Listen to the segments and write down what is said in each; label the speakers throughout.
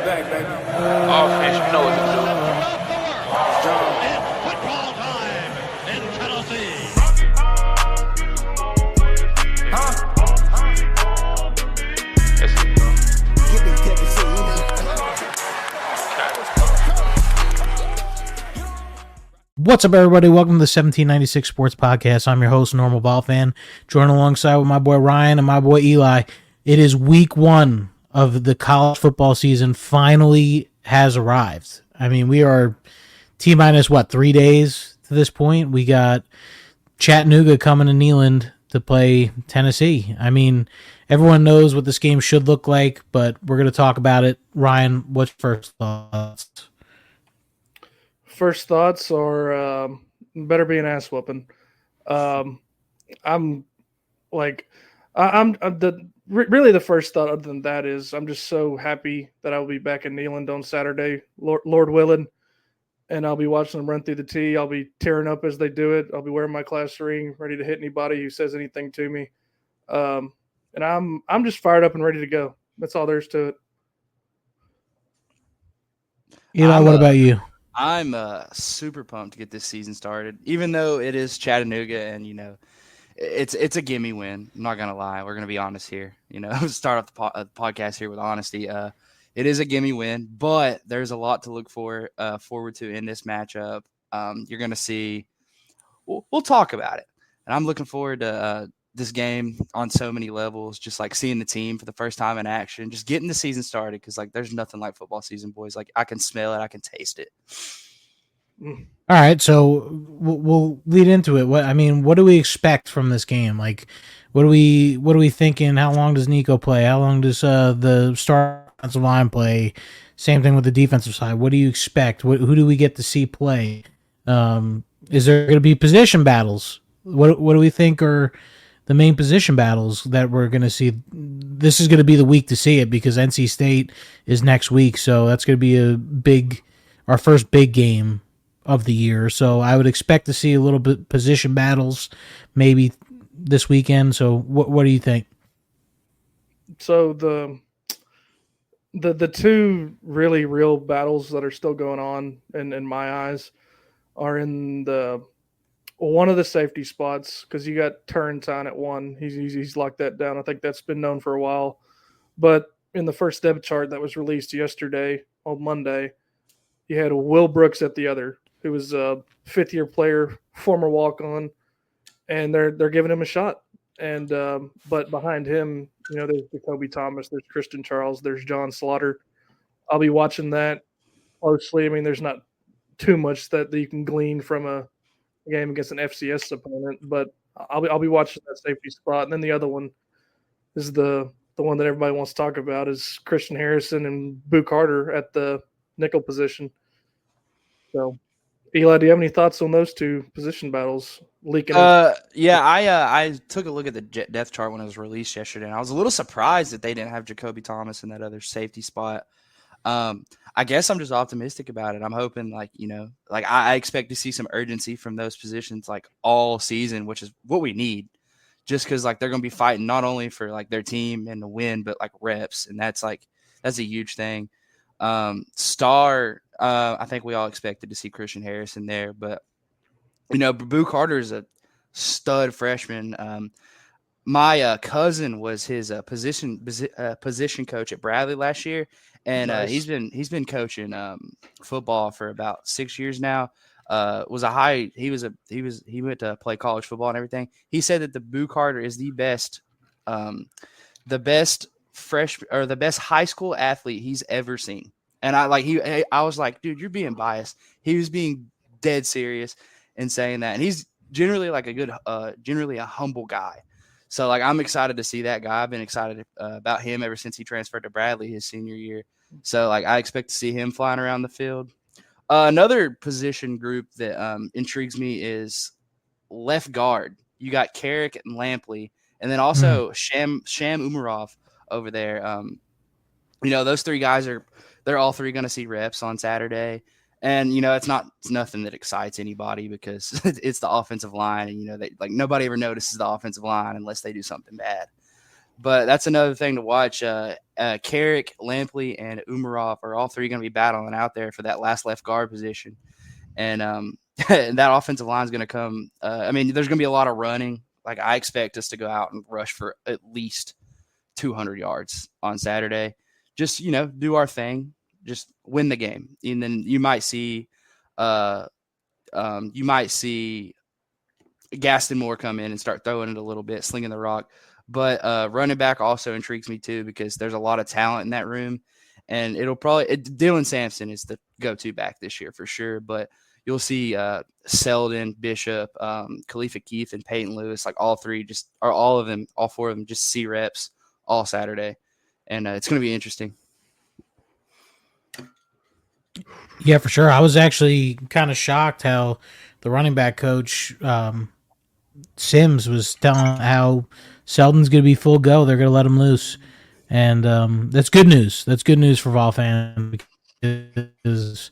Speaker 1: back, baby.
Speaker 2: Offense, you know what to do.
Speaker 3: It's football time in Tennessee.
Speaker 1: Get this Tennessee.
Speaker 4: What's up, everybody? Welcome to the 1796 Sports Podcast. I'm your host, Normal Ball Fan, joined alongside with my boy Ryan and my boy Eli. It is week one of the college football season finally has arrived. I mean, we are T-minus, 3 days to this point? We got Chattanooga coming to Neyland to play Tennessee. I mean, everyone knows what this game should look like, but we're going to talk about it. Ryan, what's first thoughts?
Speaker 5: First thoughts are better be an ass whooping. I'm really the first thought other than that is I'm just so happy that I'll be back in Neyland on Saturday, Lord willing, and I'll be watching them run through the tee. I'll be tearing up as they do it. I'll be wearing my class ring, ready to hit anybody who says anything to me. And I'm just fired up and ready to go. That's all there is to it.
Speaker 4: Eli, what about you?
Speaker 6: I'm super pumped to get this season started, even though it is Chattanooga and, it's a gimme win. I'm not going to lie. We're going to be honest here. Start off the podcast here with honesty. It is a gimme win, but there's a lot to look forward to in this matchup. You're going to see we'll talk about it. And I'm looking forward to this game on so many levels, just like seeing the team for the first time in action, just getting the season started. Cause there's nothing like football season, boys. I can smell it. I can taste it.
Speaker 4: All right. So we'll lead into it. What do we expect from this game? What are we thinking? How long does Nico play? How long does the star offensive line play? Same thing with the defensive side. What do you expect? Who do we get to see play? Is there going to be position battles? What do we think are the main position battles that we're going to see? This is going to be the week to see it because NC State is next week, so that's going to be our first big game of the year. So I would expect to see a little bit position battles maybe this weekend. So what do you think?
Speaker 5: So the two really real battles that are still going on in my eyes are in one of the safety spots, because you got Turrentine at one. He's locked that down. I think that's been known for a while. But in the first depth chart that was released yesterday on Monday, you had Will Brooks at the other, who was a fifth-year player, former walk-on, and they're giving him a shot. And but behind him, there's Jacoby Thomas, there's Christian Charles, there's John Slaughter. I'll be watching that closely. I mean, there's not too much that you can glean from a game against an FCS opponent, but I'll be watching that safety spot. And then the other one is the one that everybody wants to talk about is Christian Harrison and Boo Carter at the nickel position. So, Eli, do you have any thoughts on those two position battles leaking?
Speaker 6: I took a look at the depth chart when it was released yesterday, and I was a little surprised that they didn't have Jacoby Thomas in that other safety spot. I guess I'm just optimistic about it. I'm hoping I expect to see some urgency from those positions all season, which is what we need, just because they're going to be fighting not only for their team and the win, but reps. And that's a huge thing. I think we all expected to see Christian Harrison there, but Boo Carter is a stud freshman. My cousin was his position coach at Bradley last year, and
Speaker 5: Nice.
Speaker 6: he's been coaching football for about 6 years now. He went to play college football and everything. He said that the Boo Carter is the best the best high school athlete he's ever seen. And I was like, dude, you're being biased. He was being dead serious in saying that, and he's generally generally a humble guy. So I'm excited to see that guy. I've been excited about him ever since he transferred to Bradley his senior year. So I expect to see him flying around the field. Another position group that intrigues me is left guard. You got Carrick and Lampley, and then also Sham Umarov over there. Those three guys they're all three going to see reps on Saturday. And, it's nothing that excites anybody because it's the offensive line. And, nobody ever notices the offensive line unless they do something bad. But that's another thing to watch. Carrick, Lampley, and Umarov are all three going to be battling out there for that last left guard position. And and that offensive line is going to come. I mean, there's going to be a lot of running. Like, I expect us to go out and rush for at least 200 yards on Saturday. Just, do our thing. Just win the game. And then you might see Gaston Moore come in and start throwing it a little bit, slinging the rock. But running back also intrigues me too, because there's a lot of talent in that room. And Dylan Sampson is the go-to back this year for sure. But you'll see Selden, Bishop, Khalifa Keith, and Peyton Lewis, like all four of them just see reps all Saturday. And it's going to be interesting.
Speaker 4: Yeah, for sure. I was actually kind of shocked how the running back coach Sims was telling how Selden's going to be full go. They're going to let him loose, and that's good news. That's good news for Vol fans, because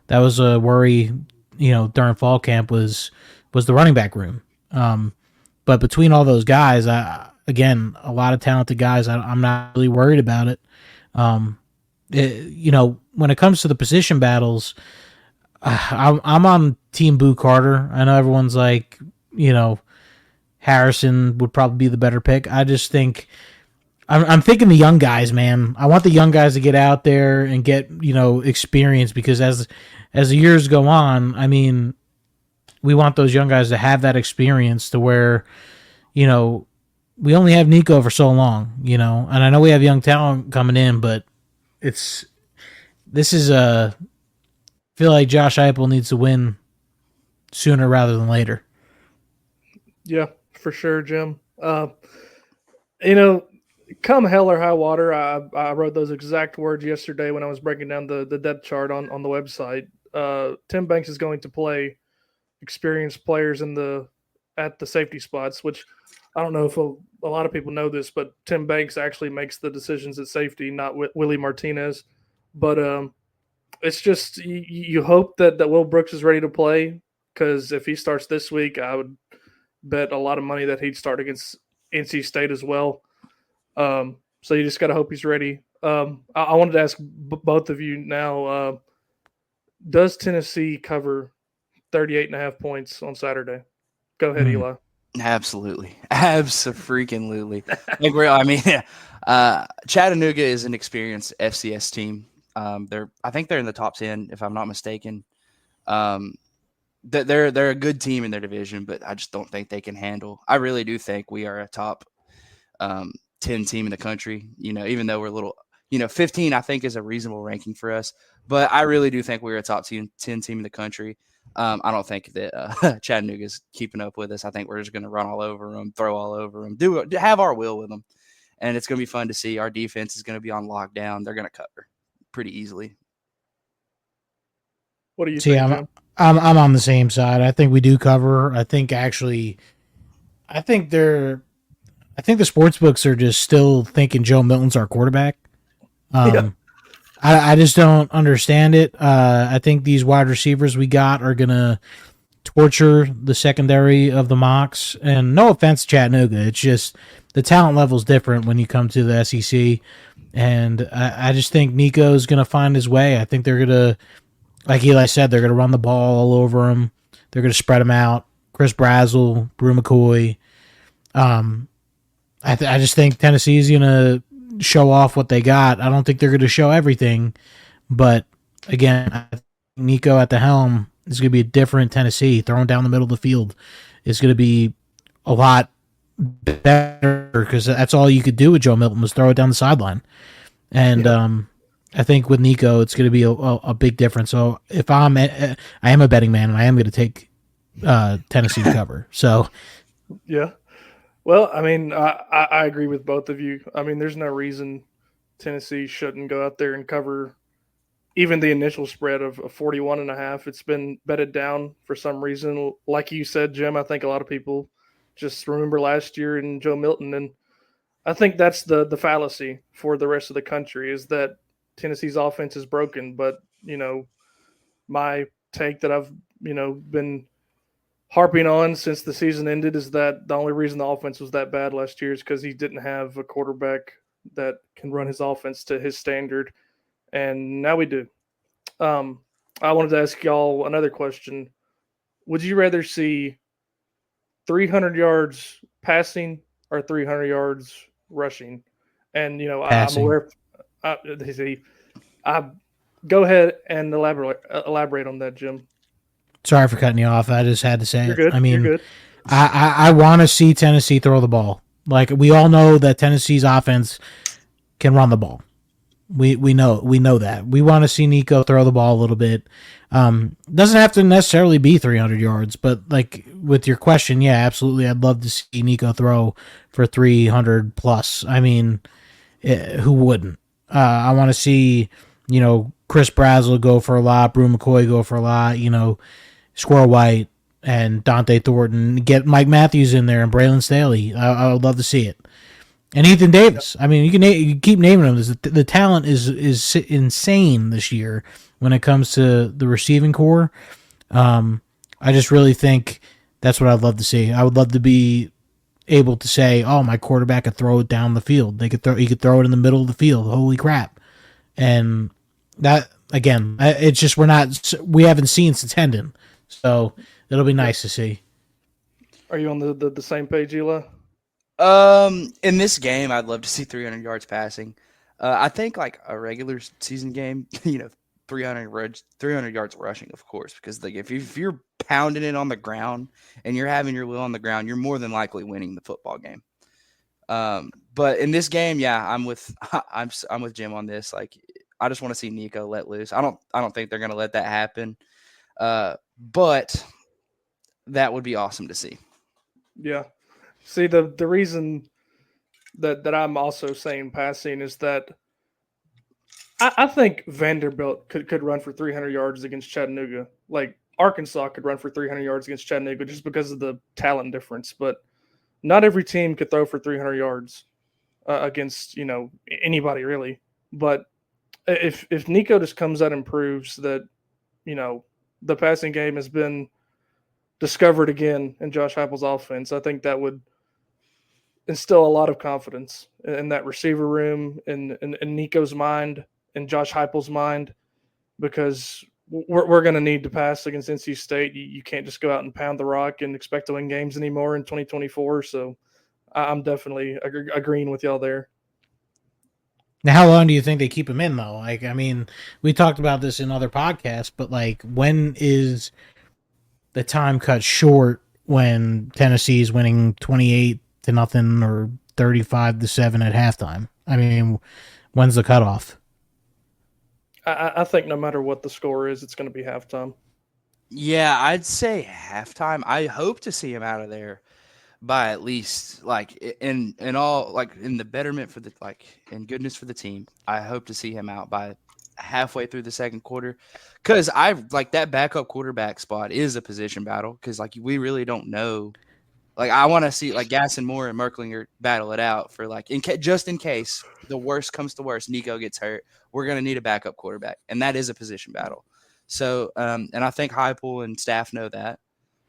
Speaker 4: that was a worry, during fall camp was the running back room. But between all those guys, again, a lot of talented guys. I'm not really worried about it. When it comes to the position battles, I'm on Team Boo Carter. I know everyone's like, Harrison would probably be the better pick. I just think I'm thinking the young guys, man. I want the young guys to get out there and get experience, because as the years go on, I mean, we want those young guys to have that experience to where we only have Nico for so long, and I know we have young talent coming in, but I feel like Josh Heupel needs to win sooner rather than later.
Speaker 5: Yeah, for sure, Jim. Come hell or high water, I wrote those exact words yesterday when I was breaking down the depth chart on the website. Tim Banks is going to play experienced players at the safety spots, which I don't know if a lot of people know this, but Tim Banks actually makes the decisions at safety, not Willie Martinez. But it's just you hope that Will Brooks is ready to play, because if he starts this week, I would bet a lot of money that he'd start against NC State as well. So you just got to hope he's ready. I wanted to ask both of you now, does Tennessee cover 38.5 points on Saturday? Go ahead, Eli.
Speaker 6: Absolutely. Abso-freaking-lutely. I mean, Chattanooga is an experienced FCS team. I think they're in the top 10, if I'm not mistaken. They're a good team in their division, but I just don't think they can handle. I really do think we are a top 10 team in the country. Even though we're a little, 15 I think is a reasonable ranking for us, but I really do think we're a top 10 team in the country. I don't think that Chattanooga's keeping up with us. I think we're just going to run all over them, throw all over them, have our will with them, and it's going to be fun to see. Our defense is going to be on lockdown. They're going to cover pretty easily.
Speaker 5: What do you think, Jim?
Speaker 4: I'm on the same side. I think we do cover. I think the sports books are just still thinking Joe Milton's our quarterback.
Speaker 5: Yeah.
Speaker 4: I just don't understand it. I think these wide receivers we got are going to torture the secondary of the mocks. And no offense, Chattanooga. It's just the talent level is different when you come to the SEC. And I just think Nico's going to find his way. I think they're going to, like Eli said, they're going to run the ball all over him. They're going to spread him out. Chris Brazzell, Brew McCoy. I just think Tennessee's going to show off what they got. I don't think they're going to show everything, but again, I think Nico at the helm is going to be a different Tennessee. Throwing down the middle of the field is going to be a lot better, because that's all you could do with Joe Milton was throw it down the sideline. And I think with Nico, it's going to be a big difference. So if I am a betting man, and I am going to take Tennessee to cover. So
Speaker 5: yeah. Well, I mean, I agree with both of you. I mean, there's no reason Tennessee shouldn't go out there and cover even the initial spread of 41.5. It's been betted down for some reason. Like you said, Jim, I think a lot of people just remember last year and Joe Milton. And I think that's the fallacy for the rest of the country, is that Tennessee's offense is broken. But, my take that I've, been harping on since the season ended is that the only reason the offense was that bad last year is because he didn't have a quarterback that can run his offense to his standard, and now we do. Um, I wanted to ask y'all another question. Would you rather see 300 yards passing or 300 yards rushing? And I'm
Speaker 4: Passing.
Speaker 5: aware. See, I go ahead and elaborate on that, Jim.
Speaker 4: Sorry for cutting you off. I just had to say
Speaker 5: You're
Speaker 4: it.
Speaker 5: good.
Speaker 4: I
Speaker 5: You're
Speaker 4: mean,
Speaker 5: good.
Speaker 4: I want to see Tennessee throw the ball. Like we all know that Tennessee's offense can run the ball. We know that. We want to see Nico throw the ball a little bit. Doesn't have to necessarily be 300 yards, but like with your question, yeah, absolutely. I'd love to see Nico throw for 300 plus. I mean, who wouldn't? I want to see, Chris Brazzell go for a lot, Brew McCoy go for a lot, Squirrel White and Dante Thornton, get Mike Matthews in there and Braylon Staley. I would love to see it. And Ethan Davis. I mean, you keep naming them. The talent is insane this year when it comes to the receiving core. I just really think that's what I'd love to see. I would love to be able to say, "Oh, my quarterback could throw it down the field. He could throw it in the middle of the field. Holy crap!" And that again, it's just we haven't seen since Hendon, so it'll be nice to see.
Speaker 5: Are you on the same page, Eli?
Speaker 6: In this game, I'd love to see 300 yards passing. I think like a regular season game, 300 yards rushing, of course, because like if you're pounding it on the ground and you're having your will on the ground, you're more than likely winning the football game. But in this game, yeah, I'm with Jim on this. Like, I just want to see Nico let loose. I don't think they're gonna let that happen. But that would be awesome to see.
Speaker 5: Yeah. See, the reason that I'm also saying passing is that I think Vanderbilt could run for 300 yards against Chattanooga. Like Arkansas could run for 300 yards against Chattanooga just because of the talent difference. But not every team could throw for 300 yards against anybody really. But if Nico just comes out and proves that the passing game has been discovered again in Josh Heupel's offense, I think that would instill a lot of confidence in that receiver room, in Nico's mind, in Josh Heupel's mind, because we're going to need to pass against NC State. You can't just go out and pound the rock and expect to win games anymore in 2024. So I'm definitely agreeing with y'all there.
Speaker 4: Now, how long do you think they keep him in, though? Like, I mean, we talked about this in other podcasts, but like, when is the time cut short when Tennessee is winning 28-0 or 35-7 at halftime? I mean, when's the cutoff?
Speaker 5: I think no matter what the score is, it's going to be halftime.
Speaker 6: Yeah, I'd say halftime. I hope to see him out of there by at least like in all like in the betterment for the like in goodness for the team. I hope to see him out by halfway through the second quarter, because I like that backup quarterback spot is a position battle, because like we really don't know. Like I want to see like Gasson Moore and Merklinger battle it out for like just in case the worst comes to worst, Nico gets hurt, we're gonna need a backup quarterback, and that is a position battle. So and I think Heupel and staff know that,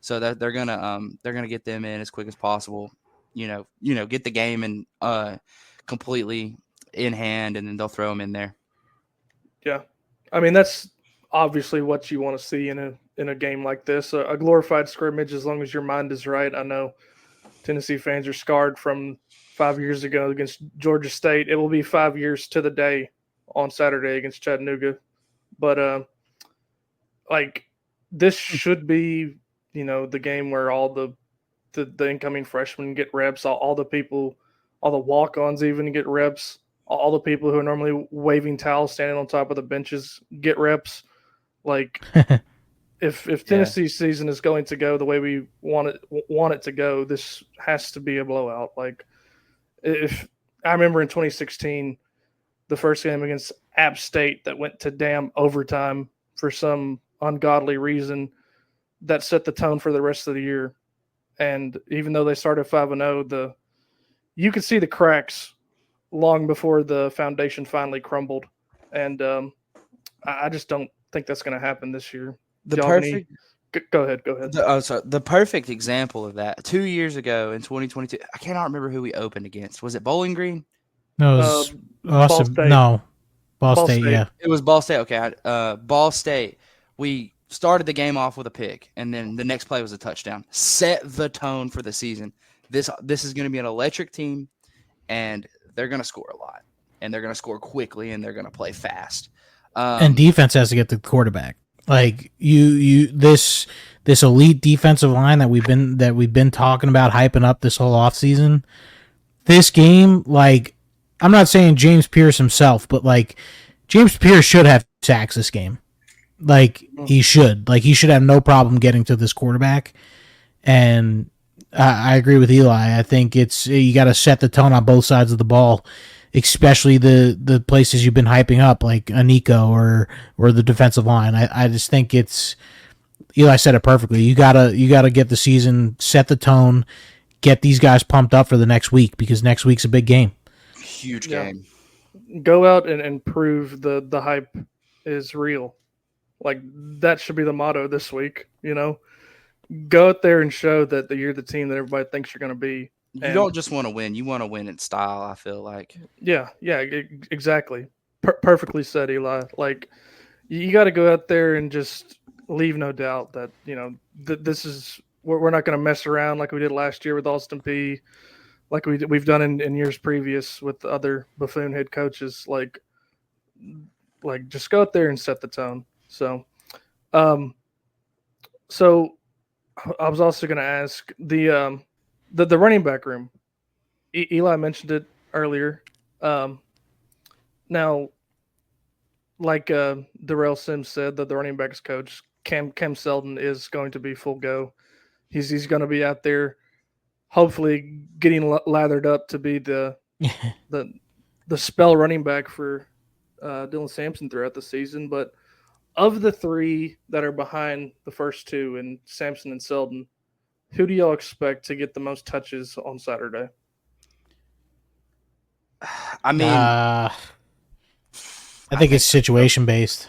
Speaker 6: so that they're gonna get them in as quick as possible. Get the game and completely in hand, and then they'll throw them in there.
Speaker 5: Yeah, I mean that's obviously what you want to see in a game like this, a glorified scrimmage. As long as your mind is right. I know Tennessee fans are scarred from 5 years ago against Georgia State. It will be 5 years to the day on Saturday against Chattanooga, but like this should be the game where all the incoming freshmen get reps, all the people, all the walk-ons even get reps, all the people who are normally waving towels standing on top of the benches get reps. Like if Tennessee's season is going to go the way we want it to go, this has to be a blowout. Like if I remember in 2016, the first game against App State that went to damn overtime for some ungodly reason, that set the tone for the rest of the year. And even though they started 5-0, you could see the cracks long before the foundation finally crumbled. And I just don't think that's going to happen this year.
Speaker 6: The
Speaker 5: Do y'all have any Go ahead. Go ahead.
Speaker 6: The perfect example of that, 2 years ago in 2022, I cannot remember who we opened against. Was it Bowling Green?
Speaker 4: No, it was
Speaker 5: Ball
Speaker 4: awesome.
Speaker 5: State.
Speaker 4: No, Ball
Speaker 5: Ball
Speaker 4: State,
Speaker 5: State.
Speaker 4: yeah.
Speaker 6: It was Ball State. Okay, Ball State. We started the game off with a pick, and then the next play was a touchdown. Set the tone for the season. This is going to be an electric team, and they're going to score a lot, and they're going to score quickly, and they're going to play fast.
Speaker 4: And defense has to get the quarterback. Like this elite defensive line that we've been talking about, hyping up this whole offseason. This game, like, I'm not saying James Pierce himself, but like James Pierce should have sacks this game. Like he should have no problem getting to this quarterback. And I agree with Eli. I think you got to set the tone on both sides of the ball, especially the places you've been hyping up, like a Nico or the defensive line. I just think Eli said it perfectly. You gotta get the season, set the tone, get these guys pumped up for the next week, because next week's a big game.
Speaker 6: Huge game.
Speaker 5: Go out and prove the hype is real. Like, that should be the motto this week, Go out there and show that you're the team that everybody thinks you're going to be.
Speaker 6: You don't just want to win. You want to win in style, I feel like.
Speaker 5: Yeah, exactly. Perfectly said, Eli. Like, you got to go out there and just leave no doubt that, this is – we're not going to mess around like we did last year with Austin Peay, like we've done in years previous with other buffoon head coaches. Like just go out there and set the tone. So, I was also going to ask the running back room. Eli mentioned it earlier. Now, like Darrell Sims said, that the running backs coach Cam Selden is going to be full go. He's going to be out there, hopefully getting lathered up to be the spell running back for Dylan Sampson throughout the season. But of the three that are behind the first two, and Sampson and Selden, who do y'all expect to get the most touches on Saturday?
Speaker 6: I mean,
Speaker 4: I think it's situation based.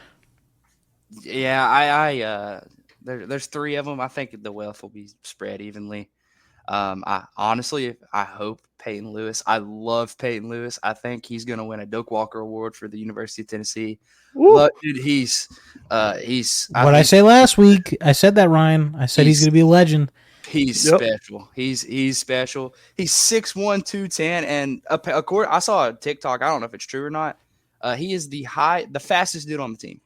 Speaker 6: Yeah, there's three of them. I think the wealth will be spread evenly. I hope Peyton Lewis. I love Peyton Lewis. I think he's going to win a Doak Walker Award for the University of Tennessee. Dude, he's.
Speaker 4: I say last week? I said that, Ryan. I said he's going to be a legend.
Speaker 6: He's special. He's special. He's 6'1", 210, and I saw a TikTok. I don't know if it's true or not. He is the fastest dude on the team.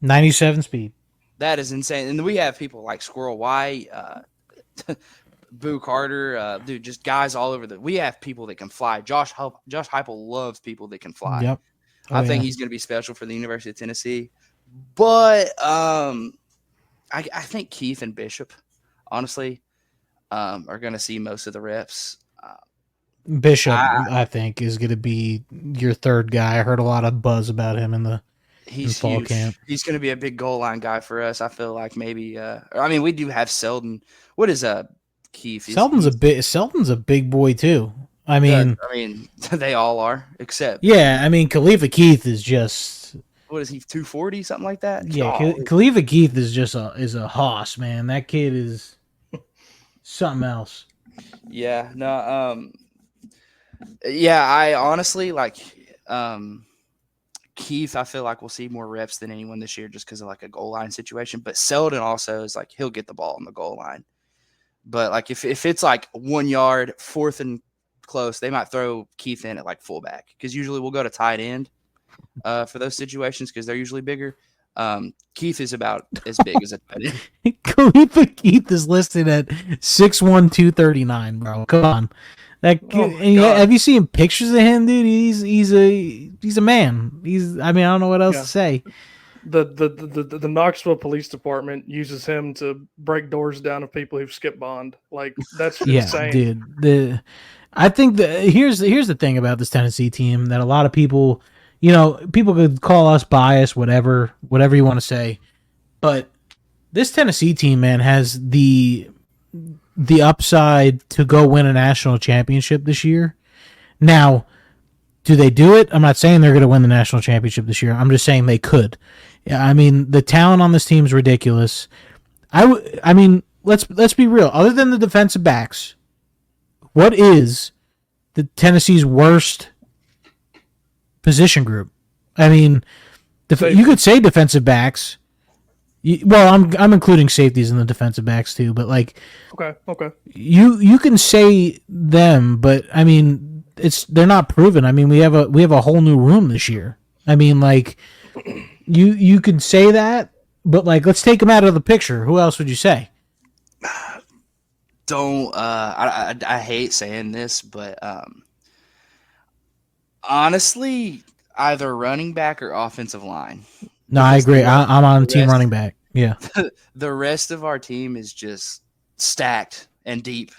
Speaker 4: 97 speed.
Speaker 6: That is insane. And we have people like Squirrel White, Boo Carter, dude, just guys all over we have people that can fly. Josh Heupel loves people that can fly.
Speaker 4: Yep.
Speaker 6: I think he's going to be special for the University of Tennessee. But I think Keith and Bishop, honestly, are going to see most of the reps.
Speaker 4: Bishop, I think, is going to be your third guy. I heard a lot of buzz about him in fall
Speaker 6: huge.
Speaker 4: camp.
Speaker 6: He's going to be a big goal line guy for us. I feel like maybe. We do have Selden. What is Keith?
Speaker 4: Selden's a big boy too. I mean,
Speaker 6: they all are, except.
Speaker 4: Yeah, Khalifa Keith is just.
Speaker 6: What is he? 240, something like that.
Speaker 4: Yeah, Khalifa Keith is just a hoss, man. That kid is something else.
Speaker 6: Yeah. No. Yeah, I honestly like Keith. I feel like we'll see more reps than anyone this year, just because of like a goal line situation. But Selden also is like he'll get the ball on the goal line. But like if it's like 1 yard, fourth and close, they might throw Keith in at like fullback, because usually we'll go to tight end for those situations because they're usually bigger. Keith is about as big as a tight end.
Speaker 4: Khalifa Keith is listed at 6'1", 239, bro. Come on. Have you seen pictures of him, dude? He's a man. I don't know what else to say.
Speaker 5: The Knoxville Police Department uses him to break doors down of people who've skipped bond. Like, that's insane.
Speaker 4: Dude. I think here's the thing about this Tennessee team that a lot of people, people could call us biased, whatever you want to say, but this Tennessee team, man, has the upside to go win a national championship this year. Now, do they do it? I'm not saying they're going to win the national championship this year. I'm just saying they could. Yeah, the talent on this team is ridiculous. I mean, let's be real. Other than the defensive backs, what is the Tennessee's worst position group? I mean, you could say defensive backs. Well, I'm including safeties in the defensive backs too, but like,
Speaker 5: okay,
Speaker 4: you can say them, but I mean, they're not proven. I mean, we have a whole new room this year. I mean, like, you could say that, but like, let's take them out of the picture. Who else would you say?
Speaker 6: Don't I hate saying this, but honestly, either running back or offensive line.
Speaker 4: No, I agree. I'm on team running back. Yeah.
Speaker 6: The rest of our team is just stacked and deep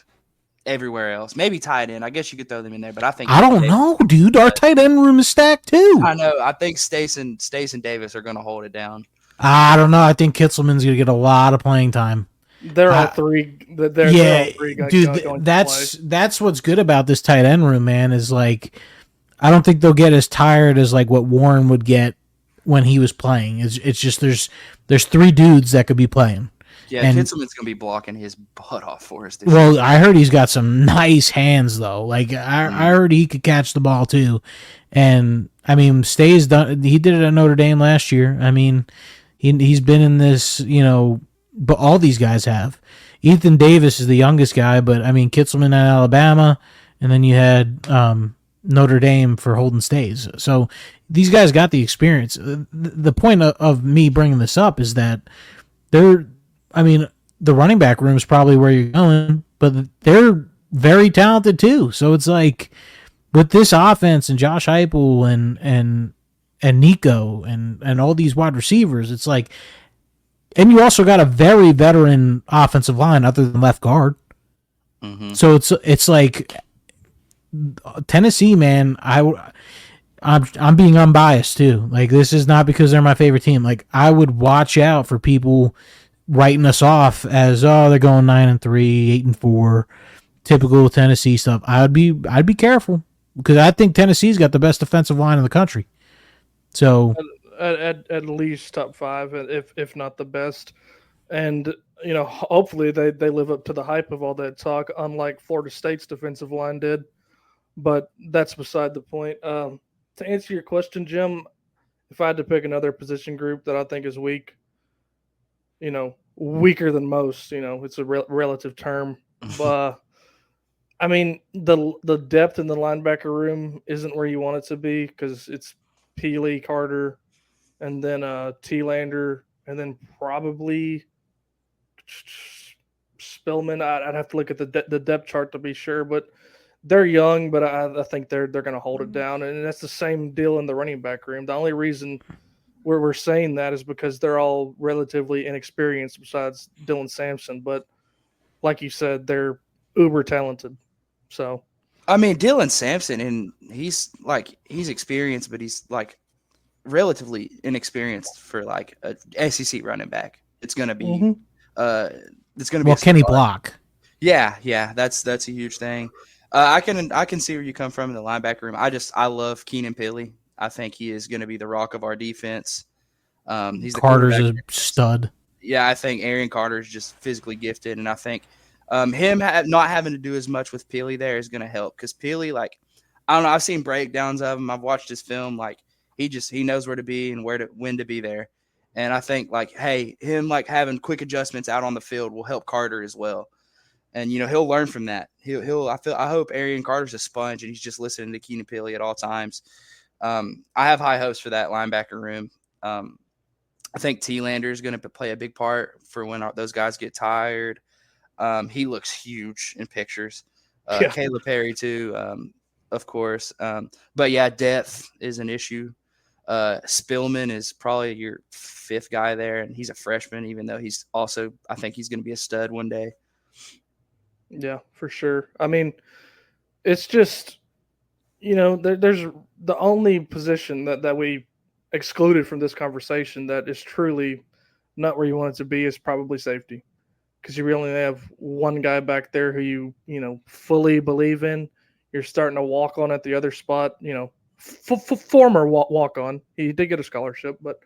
Speaker 6: everywhere else. Maybe tight end. I guess you could throw them in there, but I think
Speaker 4: I don't know, dude. Our tight end room is stacked too.
Speaker 6: I know. I think Stace and Davis are going to hold it down.
Speaker 4: I don't know. I think Kitzelman's going to get a lot of playing time.
Speaker 5: They're all three. They're all three guys
Speaker 4: dude. That's what's good about this tight end room, man. Is like, I don't think they'll get as tired as like what Warren would get when he was playing. It's just there's three dudes that could be playing.
Speaker 6: Yeah, and Kitzelman's going to be blocking his butt off for us.
Speaker 4: Well, I heard he's got some nice hands though. Like I heard he could catch the ball too, and I mean, Stay's done. He did it at Notre Dame last year. I mean, he's been in this, but all these guys have. Ethan Davis is the youngest guy, but I mean, Kitzelman at Alabama, and then you had Notre Dame for Holden Stays. So these guys got the experience. The point of me bringing this up is that the running back room is probably where you're going, but they're very talented too. So it's like with this offense and Josh Heupel and Nico and all these wide receivers, it's like, and you also got a very veteran offensive line other than left guard. Mm-hmm. So it's like Tennessee, man. I'm being unbiased too. Like, this is not because they're my favorite team. Like, I would watch out for people writing us off as, they're going 9-3, 8-4, typical Tennessee stuff. I'd be careful because I think Tennessee's got the best defensive line in the country. So
Speaker 5: at least top 5, if not the best, and hopefully they live up to the hype of all that talk, unlike Florida State's defensive line did. But that's beside the point. To answer your question, Jim, if I had to pick another position group that I think is weak, weaker than most, it's a relative term. But I mean, the depth in the linebacker room isn't where you want it to be because it's Peely, Carter, and then T-Lander, and then probably Spillman. I'd have to look at the depth chart to be sure, but they're young, but I think they're going to hold it down, and that's the same deal in the running back room. The only reason we're saying that is because they're all relatively inexperienced besides Dylan Sampson, but like you said, they're uber talented. So,
Speaker 6: I mean, Dylan Sampson, and he's experienced, but he's like relatively inexperienced for like a SEC running back. It's going to be, it's going to be.
Speaker 4: Well, Kenny Block.
Speaker 6: Yeah, that's a huge thing. I can see where you come from in the linebacker room. I love Keenan Pili. I think he is going to be the rock of our defense. He's
Speaker 4: Carter's a stud.
Speaker 6: Yeah, I think Aaron Carter is just physically gifted, and I think him not having to do as much with Pili there is going to help because Pili, like, I don't know, I've seen breakdowns of him. I've watched his film. Like, he knows where to be and when to be there. And I think, like, hey, him like having quick adjustments out on the field will help Carter as well. And he'll learn from that. I hope Aaron Carter's a sponge and he's just listening to Keenan Pili at all times. I have high hopes for that linebacker room. I think T-Lander is going to play a big part for when those guys get tired. He looks huge in pictures. Caleb Perry too, of course. But yeah, depth is an issue. Spillman is probably your 5th guy there, and he's a freshman, even though I think he's going to be a stud one day.
Speaker 5: Yeah, for sure. I mean, it's just, there's the only position that we excluded from this conversation that is truly not where you want it to be is probably safety. Because you really only have one guy back there who you fully believe in. You're starting to walk on at the other spot, former walk on. He did get a scholarship, but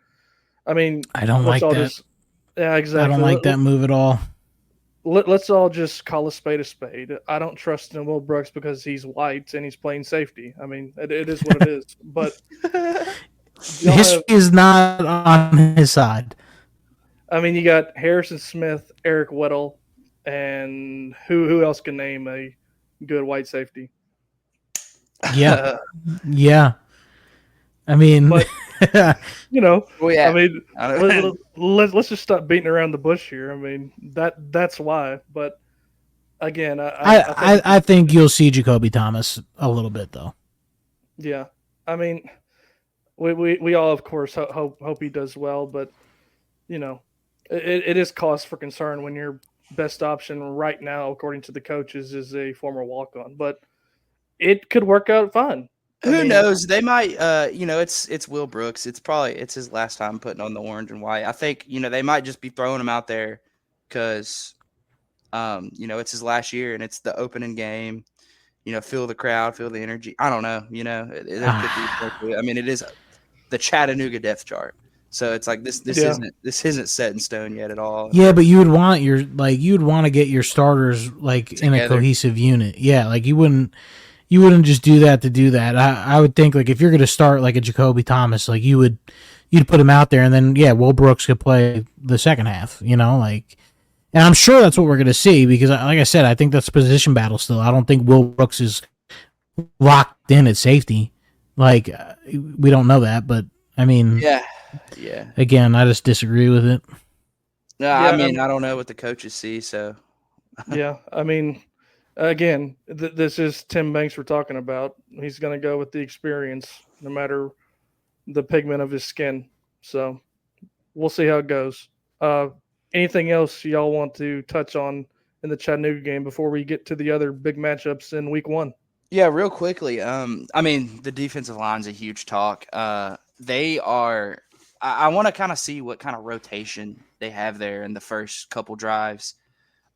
Speaker 5: I mean,
Speaker 4: I don't like that.
Speaker 5: Yeah, exactly.
Speaker 4: I don't like that move at all.
Speaker 5: Let's all just call a spade a spade. I don't trust in Will Brooks because he's white and he's playing safety. I mean, it is what it is. But y'all
Speaker 4: History
Speaker 5: have,
Speaker 4: is not on his side.
Speaker 5: I mean, you got Harrison Smith, Eric Weddle, and who else can name a good white safety?
Speaker 4: Yeah, yeah. I mean,
Speaker 5: But you know,
Speaker 6: Well,
Speaker 5: I
Speaker 6: yeah.
Speaker 5: mean,
Speaker 6: I don't-
Speaker 5: let's just stop beating around the bush here. I mean, that's why. But again, I think
Speaker 4: I think you'll see Jacoby Thomas a little bit though.
Speaker 5: yeah. I mean, we all of course hope he does well, but you know, it is cause for concern when your best option right now, according to the coaches, is a former walk on. But it could work out fine. I
Speaker 6: Who
Speaker 5: mean,
Speaker 6: knows? They might. It's Will Brooks. It's his last time putting on the orange and white. I think they might just be throwing him out there because it's his last year and it's the opening game. Feel the crowd, feel the energy. I don't know. There could be more to it. I mean, it is the Chattanooga depth chart, so it's like this
Speaker 5: Yeah.
Speaker 6: isn't set in stone yet at all.
Speaker 4: Yeah, but you would want to get your starters like in a
Speaker 6: Together.
Speaker 4: cohesive unit. Yeah, like you wouldn't just do that to do that. I would think like if you're going to start like a Jacoby Thomas, like you'd put him out there, and then Will Brooks could play the second half. And I'm sure that's what we're going to see because, like I said, I think that's a position battle still. I don't think Will Brooks is locked in at safety. Like we don't know that, but I mean,
Speaker 6: Yeah.
Speaker 4: Again, I just disagree with it.
Speaker 6: No,
Speaker 5: Yeah,
Speaker 6: I mean, I don't know what the coaches see, so
Speaker 5: yeah. I mean, again, this is Tim Banks we're talking about. He's going to go with the experience, no matter the pigment of his skin. So we'll see how it goes. Anything else y'all want to touch on in the Chattanooga game before we get to the other big matchups in Week 1?
Speaker 6: yeah, real quickly. I mean, the defensive line's a huge talk. They are. I want to kind of see what kind of rotation they have there in the first couple drives.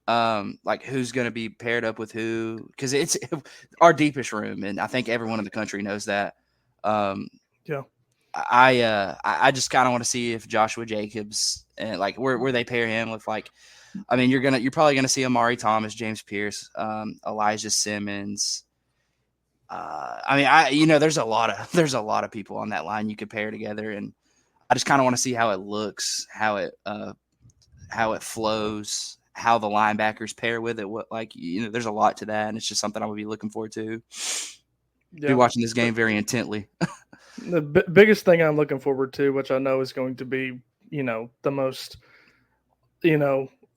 Speaker 6: Like who's going to be paired up with who? Because it's our deepest room, and I think everyone in the country knows that.
Speaker 5: Yeah.
Speaker 6: I just kind of want to see if Joshua Jacobs and like where they pair him with like. I mean, you're probably gonna see Amari Thomas, James Pierce, Elijah Simmons. I mean, there's a lot of people on that line you could pair together, and I just kind of want to see how it looks, how it flows, how the linebackers pair with it. There's a lot to that, and it's just something I would be looking forward to.
Speaker 5: Yeah.
Speaker 6: Be watching this game very intently.
Speaker 5: The biggest thing I'm looking forward to, which I know is going to be, the most,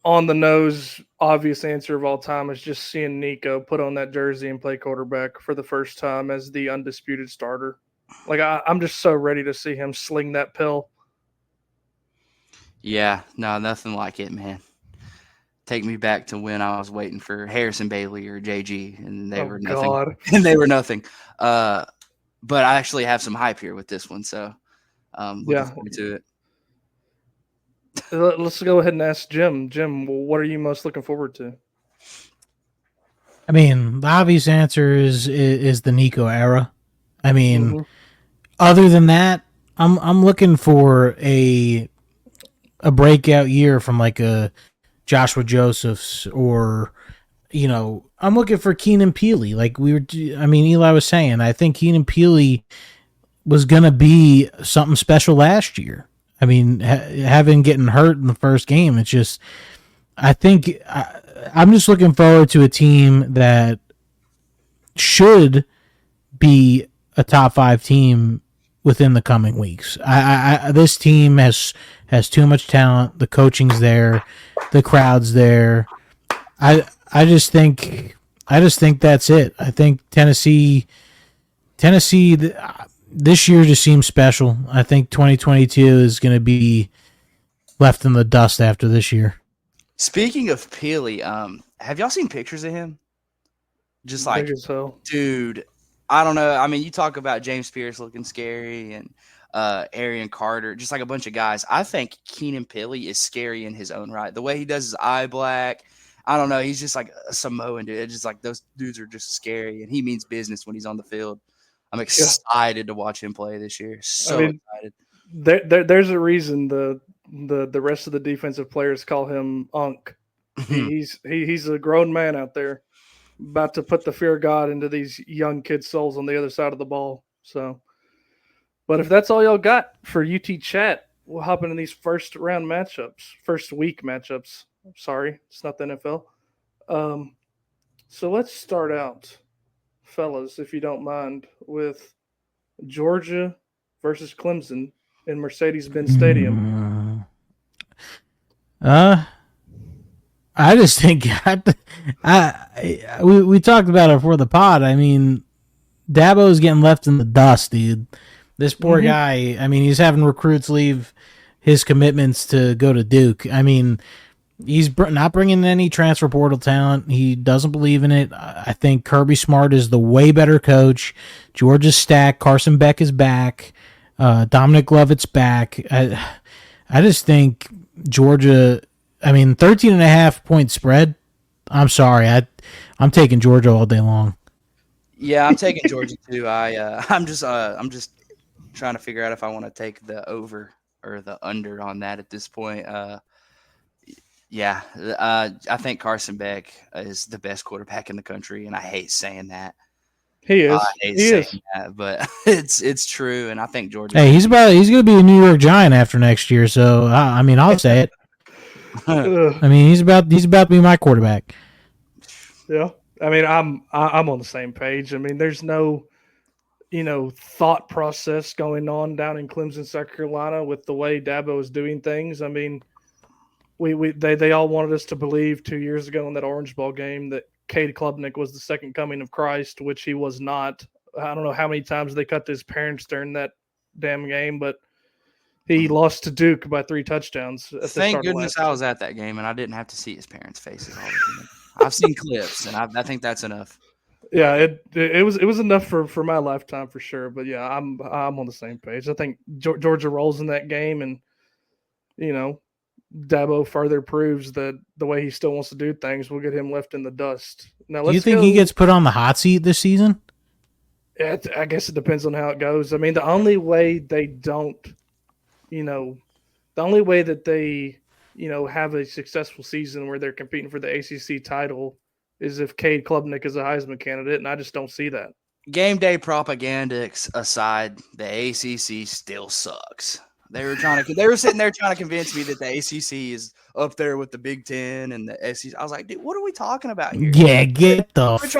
Speaker 5: on the nose, obvious answer of all time, is just seeing Nico put on that jersey and play quarterback for the first time as the undisputed starter. Like I'm just so ready to see him sling that pill.
Speaker 6: Yeah, no, nothing like it, man. Take me back to when I was waiting for Harrison Bailey or JG, and they were nothing.
Speaker 5: God.
Speaker 6: And they were nothing. But I actually have some hype here with this one, so looking forward to it.
Speaker 5: Let's go ahead and ask Jim. Jim, what are you most looking forward to?
Speaker 4: I mean, the obvious answer is the Nico era. I mean, other than that, I'm looking for a breakout year from like a Joshua Josephs or I'm looking for Keenan Peely. Like Eli was saying, I think Keenan Peely was gonna be something special last year. I mean, having getting hurt in the first game, it's just I think I'm just looking forward to a team that should be a top 5 team within the coming weeks. This team has too much talent. The coaching's there, the crowd's there. I just think that's it. I think Tennessee this year just seems special. I think 2022 is going to be left in the dust after this year.
Speaker 6: Speaking of Peely, have y'all seen pictures of him? Just like,
Speaker 5: Big as hell.
Speaker 6: dude, I don't know. I mean, you talk about James Pierce looking scary and Arian Carter, just like a bunch of guys. I think Keenan Peely is scary in his own right. The way he does his eye black, I don't know. He's just like a Samoan dude. It's just like those dudes are just scary, and he means business when he's on the field. I'm excited to watch him play this year. So excited.
Speaker 5: There's a reason the the rest of the defensive players call him Unk. He's a grown man out there, about to put the fear of God into these young kids' souls on the other side of the ball. So, but if that's all y'all got for UT chat, we'll hop into these first week matchups. Sorry, it's not the NFL. So let's start out, fellas, if you don't mind, with Georgia versus Clemson in Mercedes-Benz Stadium.
Speaker 4: I just think we talked about it before the pod. I mean, Dabo's getting left in the dust, dude. This poor guy. I mean, he's having recruits leave his commitments to go to Duke. I mean, he's not bringing any transfer portal talent. He doesn't believe in it. I think Kirby Smart is the way better coach. Georgia's stacked. Carson Beck is back. Dominic Lovett's back. I just think Georgia. I mean, 13.5 point spread. I'm sorry. I'm taking Georgia all day long.
Speaker 6: Yeah, I'm taking Georgia too. I'm just trying to figure out if I want to take the over or the under on that at this point. I think Carson Beck is the best quarterback in the country, and I hate saying that.
Speaker 5: He is.
Speaker 6: I hate saying that, but it's true, and I think Georgia.
Speaker 4: Hey, he's going to be a New York Giant after next year, so I mean, I'll say it. I mean, he's about to be my quarterback.
Speaker 5: Yeah, I mean, I'm on the same page. I mean, there's no, thought process going on down in Clemson, South Carolina, with the way Dabo is doing things. I mean, they all wanted us to believe 2 years ago in that Orange Bowl game that Cade Klubnik was the second coming of Christ, which he was not. I don't know how many times they cut to his parents during that damn game, but he lost to Duke by 3 touchdowns.
Speaker 6: Thank goodness I was at that game, and I didn't have to see his parents' faces all the time. I've seen clips, and I think that's enough.
Speaker 5: Yeah, it was enough for my lifetime for sure. But yeah, I'm on the same page. I think Georgia rolls in that game, and Dabo further proves that the way he still wants to do things will get him left in the dust. Now,
Speaker 4: do you think he gets put on the hot seat this season?
Speaker 5: I guess it depends on how it goes. I mean, the only way they don't. The only way that they, have a successful season where they're competing for the ACC title is if Cade Klubnik is a Heisman candidate, and I just don't see that.
Speaker 6: Game day propaganda aside, the ACC still sucks. They were sitting there trying to convince me that the ACC is up there with the Big Ten and the SEC. I was like, dude, what are we talking about here?
Speaker 4: Yeah, get out of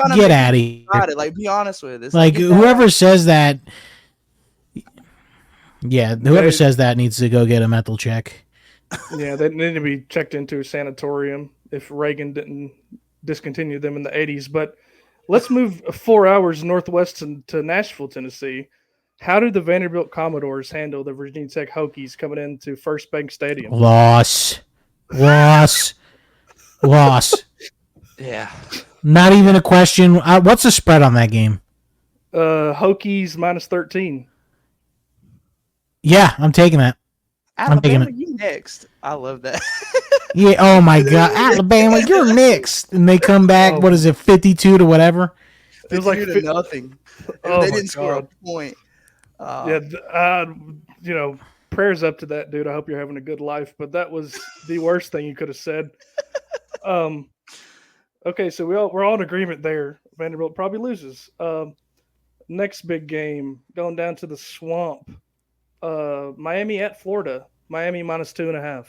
Speaker 4: here.
Speaker 6: Like, be honest with us.
Speaker 4: Like whoever says that. Yeah, whoever says that needs to go get a mental check.
Speaker 5: Yeah, they need to be checked into a sanatorium if Reagan didn't discontinue them in the 80s. But let's move 4 hours northwest to Nashville, Tennessee. How did the Vanderbilt Commodores handle the Virginia Tech Hokies coming into First Bank Stadium?
Speaker 4: Loss.
Speaker 6: Yeah.
Speaker 4: Not even a question. What's the spread on that game?
Speaker 5: Hokies -13.
Speaker 4: Yeah, I'm taking that.
Speaker 6: Alabama, you next. I love that.
Speaker 4: Yeah. Oh my God, Alabama, you're next, and they come back. What is it, 52 to whatever?
Speaker 5: It was like
Speaker 6: nothing.
Speaker 5: Oh,
Speaker 6: they didn't score a point.
Speaker 5: Prayers up to that dude. I hope you're having a good life. But that was the worst thing you could have said. Okay, so we're all in agreement there. Vanderbilt probably loses. Next big game, going down to the Swamp. Miami at Florida. Miami -2.5.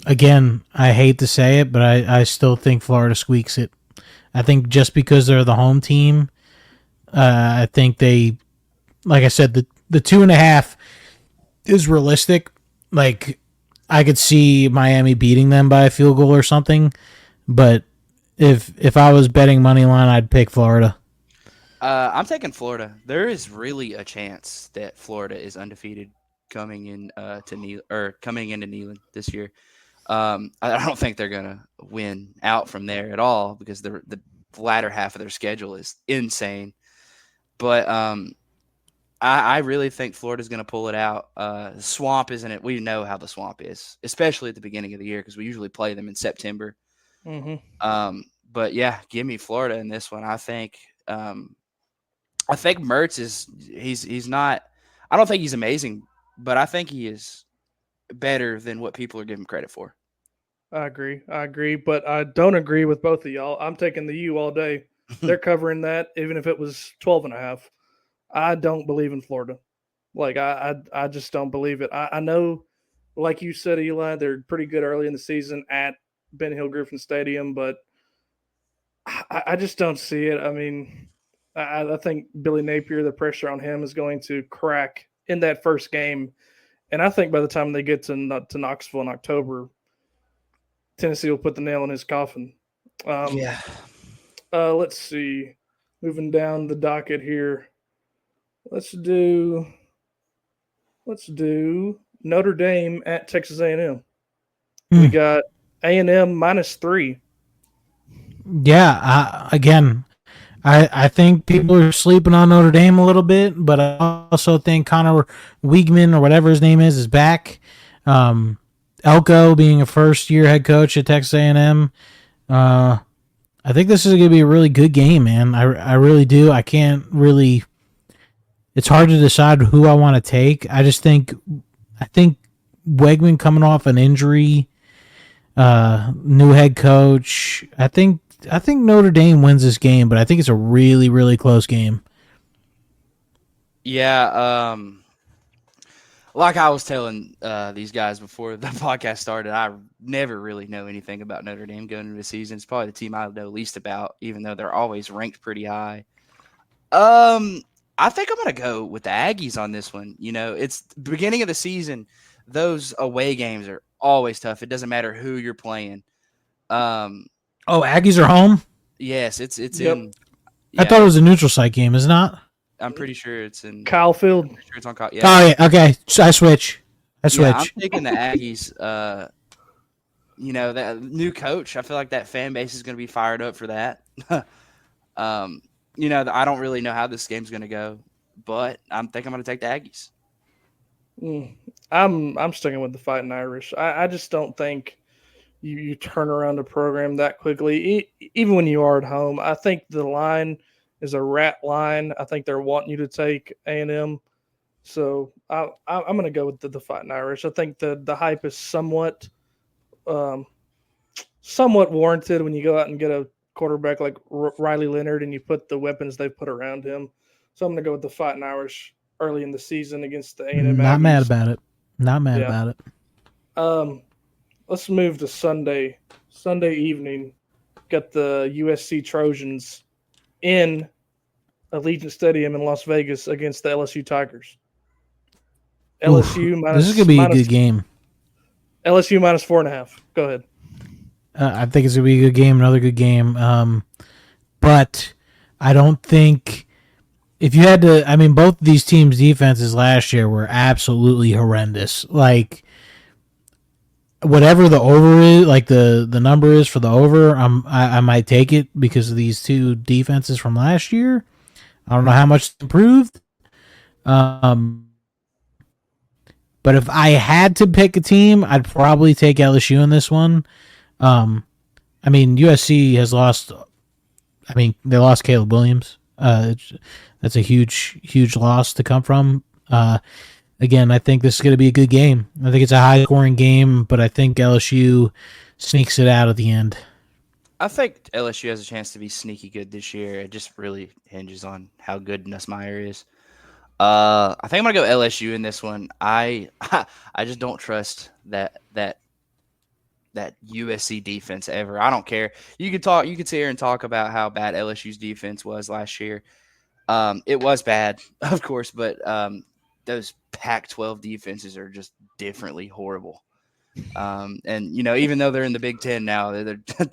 Speaker 4: Again, I hate to say it, but I still think Florida squeaks it. I think just because they're the home team, I think they, like I said, the 2.5 is realistic. Like, I could see Miami beating them by a field goal or something, but if I was betting money line, I'd pick Florida.
Speaker 6: I'm taking Florida. There is really a chance that Florida is undefeated coming into Neyland this year. I don't think they're gonna win out from there at all because the latter half of their schedule is insane. But I really think Florida's gonna pull it out. Swamp, isn't it? We know how the Swamp is, especially at the beginning of the year because we usually play them in September.
Speaker 5: Mm-hmm.
Speaker 6: But yeah, give me Florida in this one. I think Mertz he's not. I don't think he's amazing but I think he is better than what people are giving credit for.
Speaker 5: I agree, but I don't agree with both of y'all. I'm taking the U all day. They're covering that, even if it was 12.5. I don't believe in Florida. Like I just don't believe it. I know, like you said, Eli, they're pretty good early in the season at Ben Hill Griffin Stadium, but I just don't see it. I mean, I think Billy Napier, the pressure on him is going to crack in that first game, and I think by the time they get to Knoxville in October, Tennessee will put the nail in his coffin.
Speaker 6: Yeah.
Speaker 5: Let's see. Moving down the docket here. Let's do Notre Dame at Texas A&M. We got A&M -3.
Speaker 4: Yeah, I think people are sleeping on Notre Dame a little bit, but I also think Connor Weigman or whatever his name is back. Elko being a first-year head coach at Texas A&M. I think this is going to be a really good game, man. I really do. I can't really. It's hard to decide who I want to take. I think Weigman coming off an injury, new head coach. I think Notre Dame wins this game, but I think it's a really, really close game.
Speaker 6: Yeah, like I was telling these guys before the podcast started, I never really know anything about Notre Dame going into the season. It's probably the team I know least about, even though they're always ranked pretty high. I think I'm going to go with the Aggies on this one. You know, it's the beginning of the season. Those away games are always tough. It doesn't matter who you're playing.
Speaker 4: Aggies are home?
Speaker 6: Yes, it's
Speaker 5: Yep.
Speaker 6: in. Yeah,
Speaker 4: I thought it was a neutral site game, is it not?
Speaker 6: I'm pretty sure it's in
Speaker 5: Kyle Field.
Speaker 6: I'm sure it's on. Yeah.
Speaker 4: Oh, yeah. Okay. So I switch.
Speaker 6: Yeah, I'm taking the Aggies. You know, that new coach, I feel like that fan base is going to be fired up for that. You know, I don't really know how this game's going to go, but I think I'm going to take the Aggies.
Speaker 5: I'm sticking with the Fighting Irish. I just don't think you turn around a program that quickly, even when you are at home. I think the line is a rat line. I think they're wanting you to take A&M. So I'm going to go with the Fighting Irish. I think the hype is somewhat warranted when you go out and get a quarterback like Riley Leonard and you put the weapons they've put around him. So I'm going to go with the Fighting Irish early in the season against the A&M.
Speaker 4: Not
Speaker 5: Aggies.
Speaker 4: mad about it. Not mad about it.
Speaker 5: Let's move to Sunday evening. Got the USC Trojans in Allegiant Stadium in Las Vegas against the LSU Tigers. LSU minus.
Speaker 4: This is going to be a good game.
Speaker 5: LSU -4.5. Go ahead.
Speaker 4: I think it's going to be a good game, another good game. But I don't think if you had to, I mean, both of these teams' defenses last year were absolutely horrendous. Like, whatever the over is, like the number is for the over, I might take it because of these two defenses from last year. I don't know how much improved. But if I had to pick a team, I'd probably take LSU in this one. I mean, USC has lost. I mean, they lost Caleb Williams. That's a huge loss to come from. Again, I think this is going to be a good game. I think it's a high-scoring game, but I think LSU sneaks it out at the end.
Speaker 6: I think LSU has a chance to be sneaky good this year. It just really hinges on how good Nussmeier is. I think I'm gonna go LSU in this one. I just don't trust that USC defense ever. I don't care. You could sit here and talk about how bad LSU's defense was last year. It was bad, of course, but those Pac-12 defenses are just differently horrible. And you know, even though they're in the Big Ten now,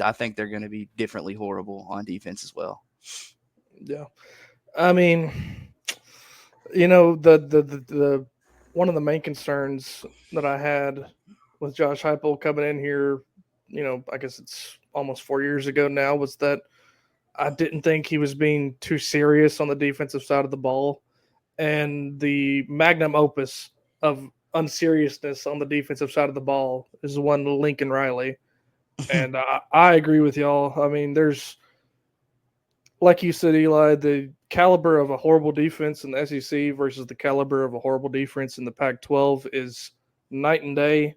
Speaker 6: I think they're going to be differently horrible on defense as well.
Speaker 5: Yeah, I mean, you know, the one of the main concerns that I had with Josh Heupel coming in here, you know, I guess it's almost 4 years ago now, was that I didn't think he was being too serious on the defensive side of the ball, and the magnum opus of unseriousness on the defensive side of the ball is one Lincoln Riley. And I agree with y'all. I mean, there's, like you said, Eli, the caliber of a horrible defense in the SEC versus the caliber of a horrible defense in the Pac-12 is night and day.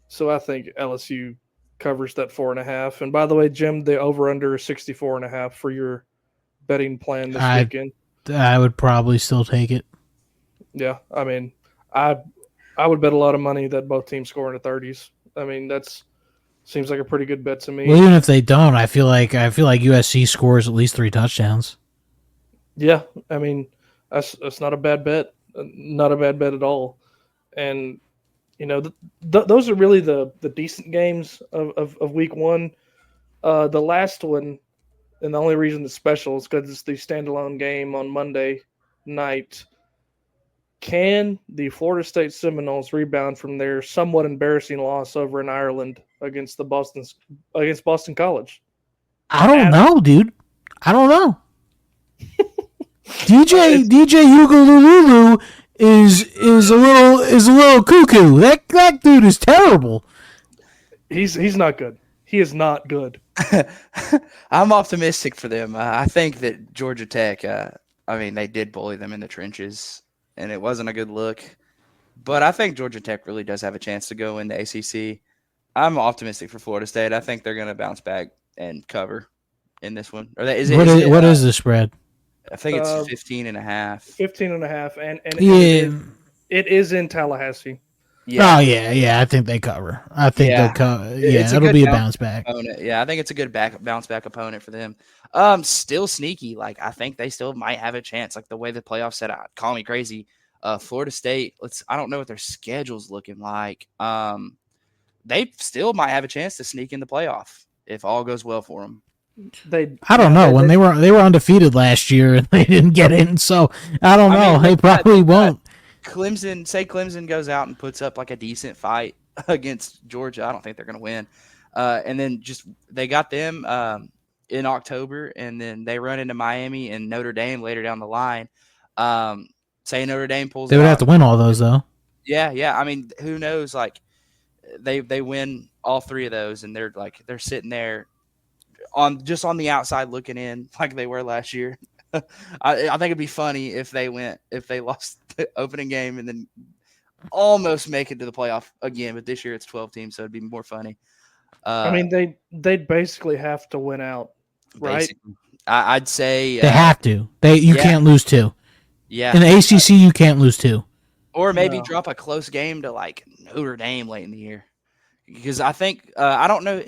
Speaker 5: So I think LSU covers that 4.5. And by the way, Jim, the over/under is 64.5 for your betting plan this weekend.
Speaker 4: I would probably still take it.
Speaker 5: Yeah, I mean, I would bet a lot of money that both teams score in the 30s. I mean, that's seems like a pretty good bet to me.
Speaker 4: Well, even if they don't, I feel like USC scores at least 3 touchdowns.
Speaker 5: Yeah, I mean, that's not a bad bet. Not a bad bet at all. And you know, those are really the decent games of week one. The last one, and the only reason it's special is because it's the standalone game on Monday night. Can the Florida State Seminoles rebound from their somewhat embarrassing loss over in Ireland against Boston College?
Speaker 4: I don't know, dude. I don't know. DJ Ugalulu is a little cuckoo. That dude is terrible.
Speaker 5: He's not good. He is not good.
Speaker 6: I'm optimistic for them. I think that Georgia Tech. They did bully them in the trenches, and it wasn't a good look. But I think Georgia Tech really does have a chance to go in the ACC. I'm optimistic for Florida State. I think they're going to bounce back and cover in this one. What
Speaker 4: is the spread?
Speaker 6: I think it's 15.5.
Speaker 5: 15.5, and
Speaker 4: yeah,
Speaker 5: it is in Tallahassee.
Speaker 6: Yeah.
Speaker 4: Oh yeah. I think they cover. I think they'll cover. Yeah, it'll be a bounce back.
Speaker 6: Opponent. Yeah, I think it's a good bounce back opponent for them. Still sneaky. Like I think they still might have a chance. Like the way the playoffs set out. Call me crazy. Florida State. I don't know what their schedule's looking like. They still might have a chance to sneak in the playoff if all goes well for them.
Speaker 4: I don't know. When they were undefeated last year and they didn't get in, so I don't know. They probably won't.
Speaker 6: Clemson goes out and puts up like a decent fight against Georgia. I don't think they're going to win. And then they got them in October, and then they run into Miami and Notre Dame later down the line. Say Notre Dame pulls.
Speaker 4: They would have to win all those though.
Speaker 6: Yeah. I mean, who knows? Like they win all 3 of those, and they're sitting there on the outside looking in like they were last year. I think it'd be funny if they lost the opening game and then almost make it to the playoff again. But this year it's 12 teams, so it'd be more funny.
Speaker 5: They'd basically have to win out, right?
Speaker 6: Basically. I'd say
Speaker 4: they have to. You can't lose 2.
Speaker 6: Yeah,
Speaker 4: in the ACC you can't lose 2.
Speaker 6: Or maybe drop a close game to like Notre Dame late in the year, because I think I don't know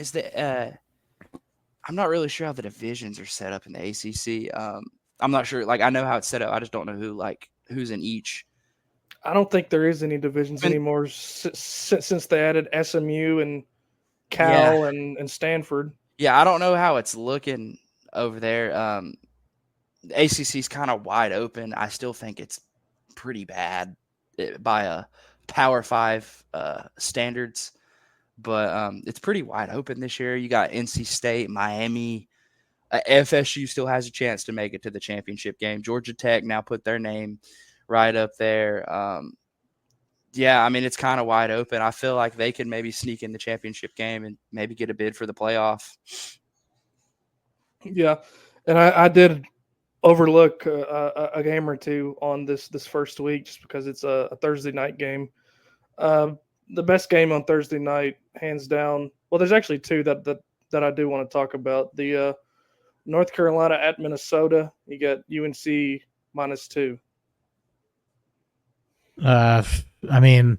Speaker 6: I'm not really sure how the divisions are set up in the ACC. I'm not sure. Like I know how it's set up. I just don't know who's in each.
Speaker 5: I don't think there is any divisions anymore since they added SMU and Cal and Stanford.
Speaker 6: Yeah, I don't know how it's looking over there. The ACC is kind of wide open. I still think it's pretty bad by a Power 5 standards. But it's pretty wide open this year. You got NC State, Miami, FSU still has a chance to make it to the championship game. Georgia Tech now put their name right up there. Yeah, I mean, it's kind of wide open. I feel like they could maybe sneak in the championship game and maybe get a bid for the playoff.
Speaker 5: Yeah, and I did overlook a game or two on this first week just because it's a Thursday night game. The best game on Thursday night, hands down. Well, there's actually 2 that I do want to talk about. The North Carolina at Minnesota. You got UNC -2.
Speaker 4: I mean,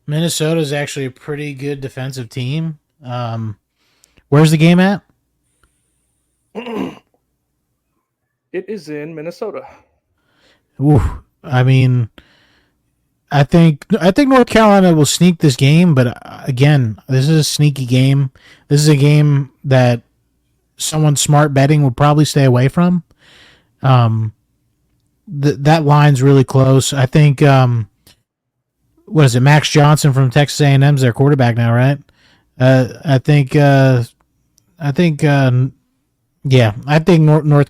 Speaker 4: Minnesota's actually a pretty good defensive team. Where's the game at?
Speaker 5: It is in Minnesota.
Speaker 4: Ooh, I mean, I think North Carolina will sneak this game, but again, this is a sneaky game. This is a game that someone smart betting would probably stay away from. That line's really close. I think what is it? Max Johnson from Texas A&M is their quarterback now, right? I think North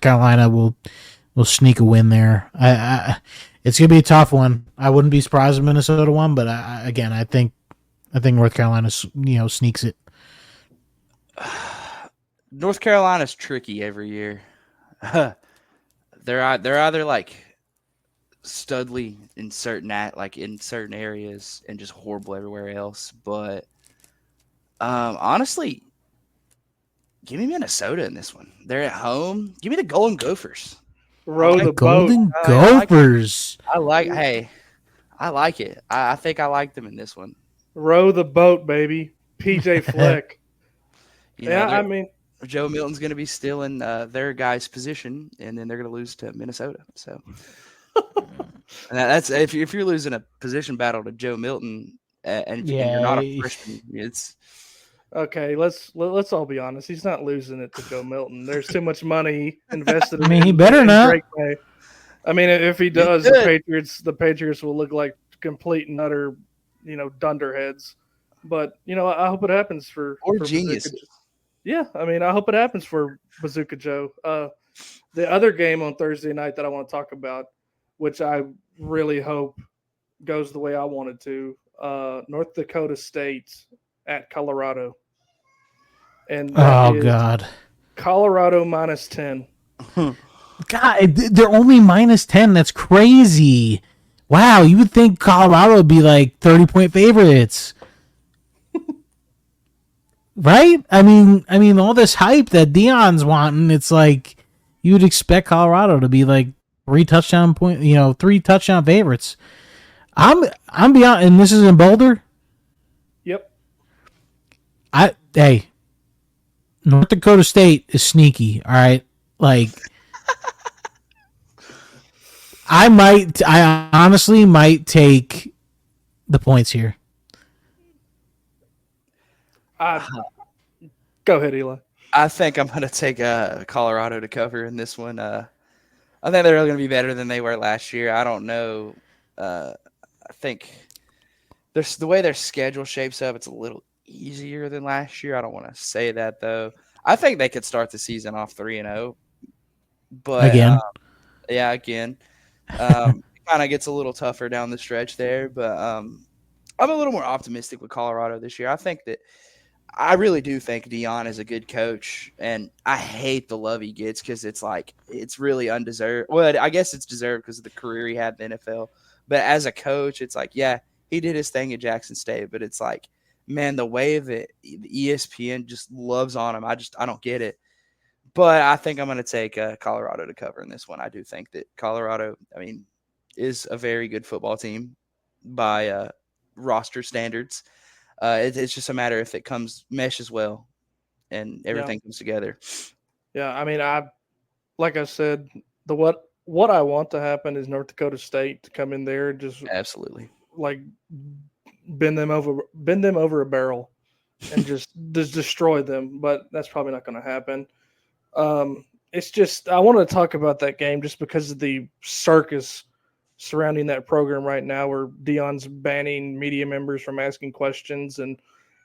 Speaker 4: Carolina will sneak a win there. It's gonna be a tough one. I wouldn't be surprised if Minnesota won, but I think North Carolina sneaks it.
Speaker 6: North Carolina's tricky every year. they're either like studly in certain in certain areas and just horrible everywhere else. But honestly, give me Minnesota in this one. They're at home. Give me the Golden Gophers.
Speaker 5: Row
Speaker 6: like
Speaker 5: the boat.
Speaker 4: Golden
Speaker 6: I
Speaker 4: Gophers.
Speaker 6: hey, I like it. I think I like them in this one.
Speaker 5: Row the boat, baby. PJ Fleck.
Speaker 6: Yeah,
Speaker 5: I mean,
Speaker 6: Joe Milton's going to be still in their guy's position, and then they're going to lose to Minnesota. So and that's if you're losing a position battle to Joe Milton, and you're not a freshman, it's
Speaker 5: okay. Let's all be honest. He's not losing it to Joe Milton. There's too much money invested.
Speaker 4: I mean, he better not.
Speaker 5: I mean, if he does, the Patriots will look like complete and utter, dunderheads. But I hope it happens for
Speaker 6: geniuses.
Speaker 5: Yeah, I mean, I hope it happens for Bazooka Joe. The other game on Thursday night that I want to talk about, which I really hope goes the way I want it to, North Dakota State at Colorado. And
Speaker 4: God.
Speaker 5: Colorado -10.
Speaker 4: God, they're only -10. That's crazy. Wow, you would think Colorado would be like 30-point favorites. Right? I mean, all this hype that Dion's wanting, it's like you would expect Colorado to be like 3 touchdown favorites. I'm beyond, and this is in Boulder.
Speaker 5: Yep.
Speaker 4: North Dakota State is sneaky. All right, like I honestly might take the points here.
Speaker 5: Go ahead, Eli.
Speaker 6: I think I'm going to take Colorado to cover in this one. I think they're going to be better than they were last year. I don't know. I think the way their schedule shapes up, it's a little easier than last year. I don't want to say that, though. I think they could start the season off 3-0. But
Speaker 4: again.
Speaker 6: Again. It kind of gets a little tougher down the stretch there. But I'm a little more optimistic with Colorado this year. I really do think Dion is a good coach, and I hate the love he gets because it's really undeserved. Well, I guess it's deserved because of the career he had in the NFL. But as a coach, it's like, yeah, he did his thing at Jackson State, but it's like, man, the way that ESPN just loves on him, I don't get it. But I think I'm going to take Colorado to cover in this one. I do think that Colorado, is a very good football team by roster standards. It's just a matter if it meshes well and everything comes together.
Speaker 5: Yeah, I mean, like I said, what I want to happen is North Dakota State to come in there and just
Speaker 6: absolutely
Speaker 5: like bend them over a barrel and just destroy them. But that's probably not going to happen. It's just I want to talk about that game just because of the circus surrounding that program right now, where Dion's banning media members from asking questions and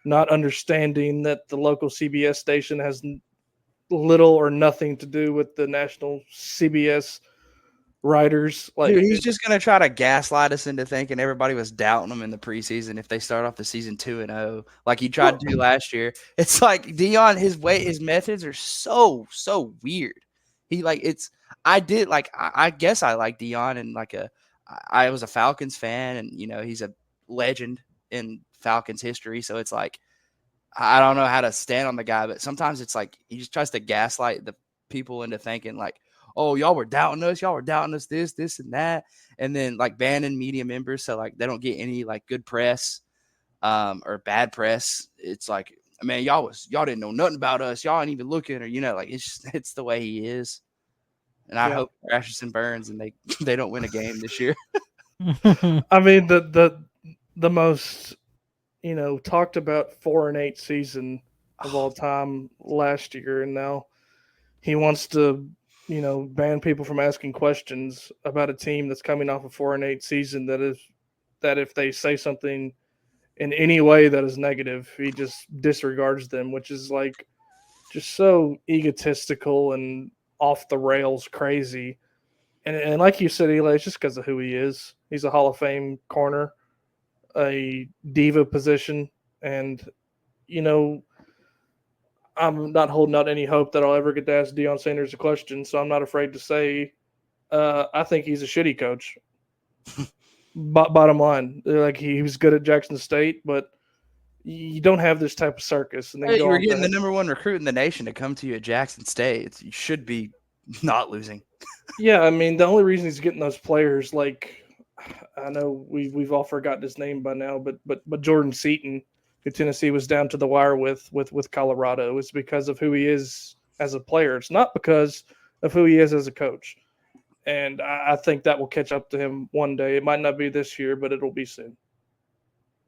Speaker 5: not understanding that the local CBS station has little or nothing to do with the national CBS writers.
Speaker 6: Dude, he's just going to try to gaslight us into thinking everybody was doubting them in the preseason if they start off the season 2-0, like he tried to do last year. It's like Dion, his methods are so weird. I guess I like Dion and I was a Falcons fan, and he's a legend in Falcons history. So it's like I don't know how to stand on the guy, but sometimes it's like he just tries to gaslight the people into thinking like, "Oh, y'all were doubting us, this, and that," and then banning media members so they don't get any good press or bad press. It's like, man, y'all didn't know nothing about us, y'all ain't even looking, or it's the way he is. And I hope he crashes and burns and they don't win a game this year.
Speaker 5: I mean, the most talked about 4-8 season of all time last year, and now he wants to ban people from asking questions about a team that's coming off a 4-8 season. That if they say something in any way that is negative, he just disregards them, which is just so egotistical and off the rails crazy. And like you said, Eli, it's just because of who he is. He's a Hall of Fame corner, a diva position, and I'm not holding out any hope that I'll ever get to ask Deion Sanders a question, so I'm not afraid to say I think he's a shitty coach. Bottom line, like he was good at Jackson State, but you don't have this type of circus. And then
Speaker 6: Hey,
Speaker 5: go
Speaker 6: you were
Speaker 5: on
Speaker 6: getting
Speaker 5: to,
Speaker 6: the number one recruit in the nation to come to you at Jackson State. You should be not losing.
Speaker 5: yeah, I mean, the only reason he's getting those players, like I know we've all forgotten his name by now, but Jordan Seaton, who Tennessee was down to the wire with Colorado, is because of who he is as a player. It's not because of who he is as a coach. And I think that will catch up to him one day. It might not be this year, but it'll be soon.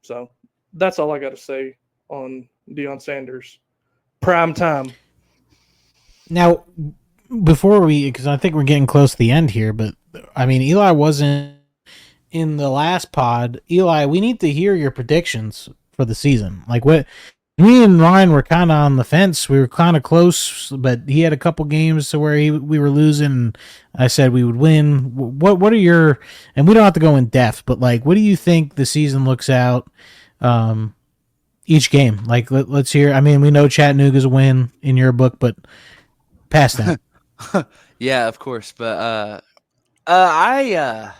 Speaker 5: So that's all I got to say on Deion Sanders. Prime time.
Speaker 4: Now, before because I think we're getting close to the end here, but I mean, Eli wasn't in the last pod. Eli, we need to hear your predictions for the season. Like what me and Ryan were kind of on the fence. We were kind of close, but he had a couple games to where we were losing. And I said we would win. What are your, and we don't have to go in depth, but like, what do you think the season looks out each game? Like, let's hear. I mean, we know Chattanooga's a win in your book, but past that.
Speaker 6: Yeah, of course. But I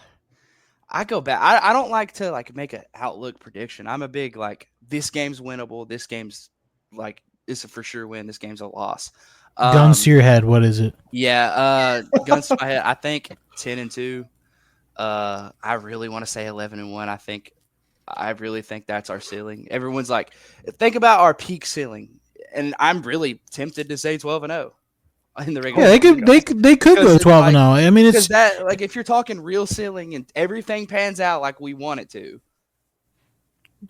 Speaker 6: go back. I don't like to like make an outlook prediction. I'm a big like this game's winnable. This game's like it's a for sure win. This game's a loss.
Speaker 4: Guns to your head. What is it?
Speaker 6: Yeah, guns to my head. I think 10-2. I really want to say 11-1. I really think that's our ceiling. Everyone's like, think about our peak ceiling, and I'm really tempted to say 12-0 in the regular.
Speaker 4: Yeah, they could go 12-0. I mean, it's
Speaker 6: that like if you're talking real ceiling and everything pans out like we want it to.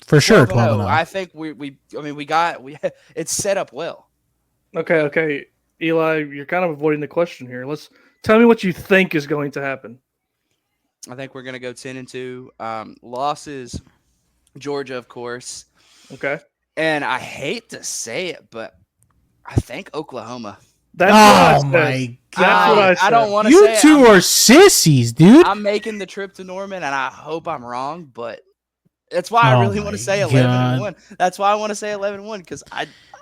Speaker 4: For sure,
Speaker 6: 12-0.
Speaker 4: 12-0.
Speaker 6: I think we it's set up well.
Speaker 5: Okay. Eli, you're kind of avoiding the question here. Let's tell me what you think is going to happen.
Speaker 6: I think we're gonna go 10-2. Losses, Georgia, of course.
Speaker 5: Okay.
Speaker 6: And I hate to say it, but I think Oklahoma.
Speaker 5: That's
Speaker 4: oh
Speaker 5: what I
Speaker 4: my
Speaker 5: said.
Speaker 4: god!
Speaker 5: That's what I said.
Speaker 6: I don't want to
Speaker 4: You
Speaker 6: say it.
Speaker 4: two are sissies, dude.
Speaker 6: I'm making the trip to Norman, and I hope I'm wrong, but that's why I
Speaker 4: Oh
Speaker 6: really want to
Speaker 4: my
Speaker 6: say
Speaker 4: God.
Speaker 6: 11-1. That's why I want to say 11-1 because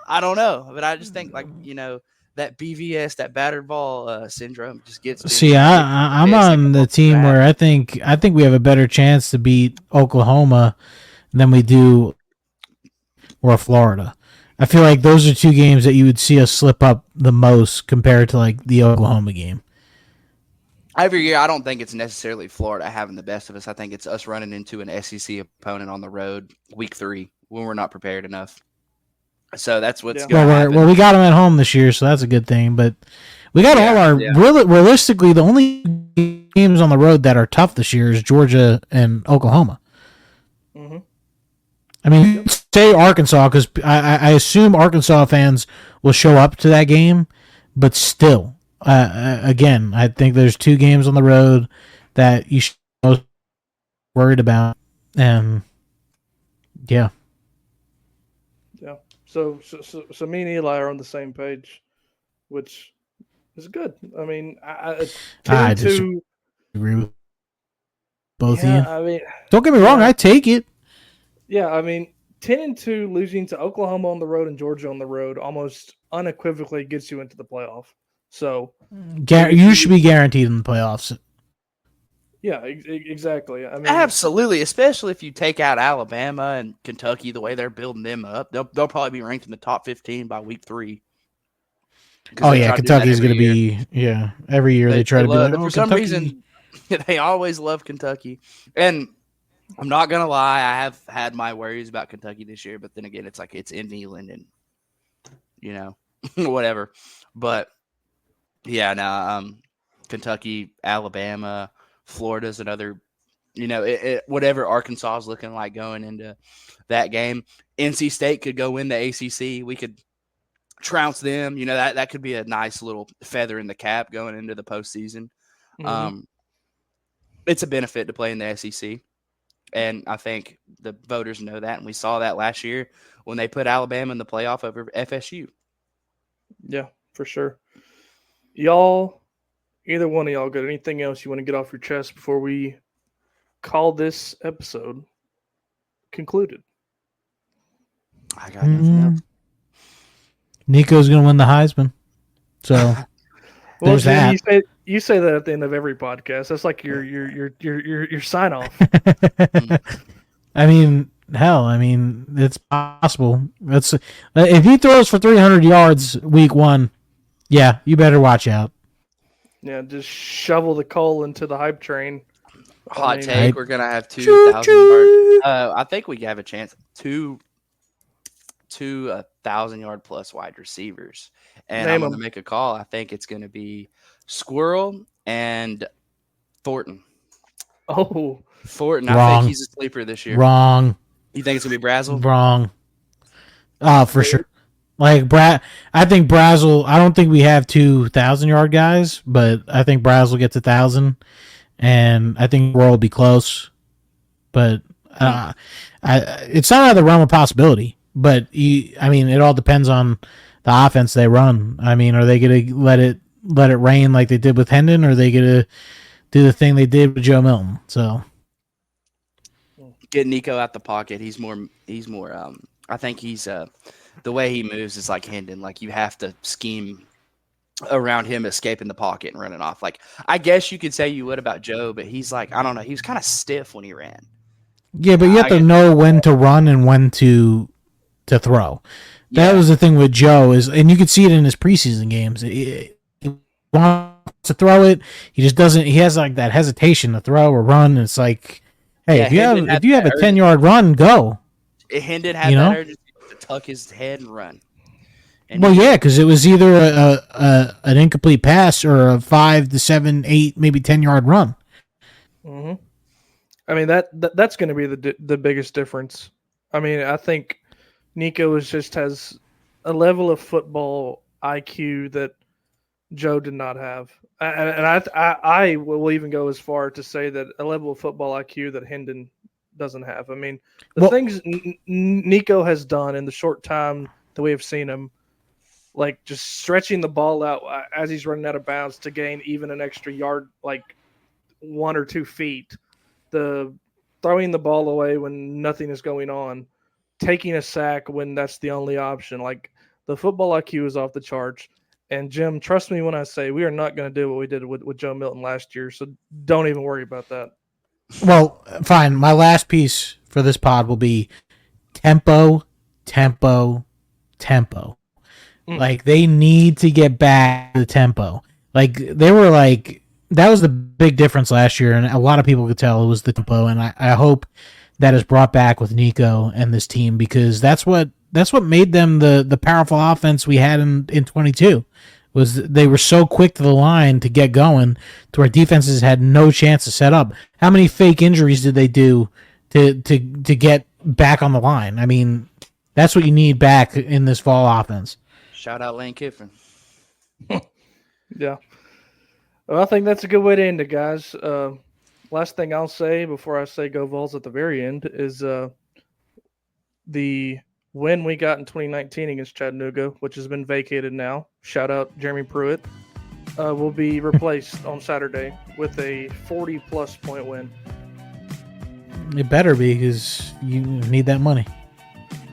Speaker 6: I don't know, but I just think like that BVS, that battered ball syndrome, just gets.
Speaker 4: See, I'm on the team where I think we have a better chance to beat Oklahoma than we do or Florida. I feel like those are two games that you would see us slip up the most compared to like the Oklahoma game.
Speaker 6: Every year, I don't think it's necessarily Florida having the best of us. I think it's us running into an SEC opponent on the road week 3 when we're not prepared enough. So that's what's going to happen.
Speaker 4: Well, we got them at home this year, so that's a good thing. But we got all our realistically, the only games on the road that are tough this year is Georgia and Oklahoma.
Speaker 5: Mm-hmm.
Speaker 4: I mean, say Arkansas because I assume Arkansas fans will show up to that game, but still. Again, I think there's 2 games on the road that you should be most worried about. Yeah.
Speaker 5: Yeah. So me and Eli are on the same page, which is good. I mean,
Speaker 4: I disagree with both of you.
Speaker 5: I mean,
Speaker 4: don't get me wrong, I take it.
Speaker 5: Yeah, I mean, 10-2 losing to Oklahoma on the road and Georgia on the road almost unequivocally gets you into the playoff. So
Speaker 4: you should be guaranteed in the playoffs.
Speaker 5: Yeah, exactly. I mean,
Speaker 6: absolutely, especially if you take out Alabama and Kentucky, the way they're building them up, they'll probably be ranked in the top 15 by week 3.
Speaker 4: Oh yeah, Kentucky's going to be every year they try to be like,
Speaker 6: for some reason they always love Kentucky. And I'm not going to lie, I have had my worries about Kentucky this year, but then again, it's like it's in Neyland and whatever. But yeah, now Kentucky, Alabama, Florida's another, whatever Arkansas is looking like going into that game. NC State could go win the ACC. We could trounce them. That could be a nice little feather in the cap going into the postseason. Mm-hmm. It's a benefit to play in the SEC. And I think the voters know that. And we saw that last year when they put Alabama in the playoff over FSU.
Speaker 5: Yeah, for sure. Y'all, either one of y'all got anything else you want to get off your chest before we call this episode concluded?
Speaker 6: I got nothing else.
Speaker 4: Nico's going to win the Heisman. So there's that.
Speaker 5: You say that at the end of every podcast. That's like your sign off.
Speaker 4: I mean, hell, I mean, it's possible. That's if he throws for 300 yards week 1, yeah, you better watch out.
Speaker 5: Yeah, just shovel the coal into the hype train.
Speaker 6: Hot
Speaker 5: mean,
Speaker 6: take:
Speaker 4: right.
Speaker 6: we're gonna have 2,000 yards. I think we have a chance. Two 1,000-yard plus wide receivers, and I'm gonna make a call. I think it's gonna be Squirrel and Thornton.
Speaker 5: Oh,
Speaker 6: Thornton.
Speaker 4: Wrong.
Speaker 6: I think he's a sleeper this year.
Speaker 4: Wrong.
Speaker 6: You think it's gonna be Brazel?
Speaker 4: Wrong. For sure. Like I think Brazel. I don't think we have 2,000-yard guys, but I think Brazel gets 1,000, and I think Roll will be close. But it's not out of the realm of possibility. But I mean, it all depends on the offense they run. I mean, are they going to let it rain like they did with Hendon, or are they going to do the thing they did with Joe Milton? So
Speaker 6: get Nico out the pocket. He's more. I think he's the way he moves is like Hendon. Like you have to scheme around him escaping the pocket and running off. Like I guess you could say you would about Joe, but he's like, I don't know. He was kind of stiff when he ran.
Speaker 4: Yeah, but you have to know when to run and when to throw. That was the thing with Joe and you could see it in his preseason games. He wants to throw it. He just doesn't. He has like that hesitation to throw or run. And it's like, hey, if you have a 10-yard run, go.
Speaker 6: Hendon had that urgency to tuck his head and run. And
Speaker 4: because it was either an incomplete pass or a 5 to 7, 8, maybe 10-yard run.
Speaker 5: Mm-hmm. I mean that's going to be the biggest difference. I mean, I think Nico just has a level of football IQ that Joe did not have, and I will even go as far to say that a level of football IQ that Hendon doesn't have. I mean, the things Nico has done in the short time that we have seen him, like just stretching the ball out as he's running out of bounds to gain even an extra yard, like 1 or 2 feet, the throwing the ball away when nothing is going on, taking a sack when that's the only option. Like the football IQ is off the charts. And Jim, trust me when I say we are not going to do what we did with Joe Milton last year. So don't even worry about that.
Speaker 4: Well, fine. My last piece for this pod will be tempo. Like they need to get back to the tempo. Like they were like, that was the big difference last year. And a lot of people could tell it was the tempo. And I hope that is brought back with Nico and this team, because that's what made them the powerful offense we had in 22. Was they were so quick to the line to get going to where defenses had no chance to set up. How many fake injuries did they do to get back on the line? I mean, that's what you need back in this fall offense.
Speaker 6: Shout out Lane Kiffin.
Speaker 5: Yeah. Well, I think that's a good way to end it, guys. Last thing I'll say before I say go Vols at the very end is the win we got in 2019 against Chattanooga, which has been vacated now. Shout out Jeremy Pruitt. Will be replaced on Saturday with a 40-plus point win.
Speaker 4: It better be, because you need that money.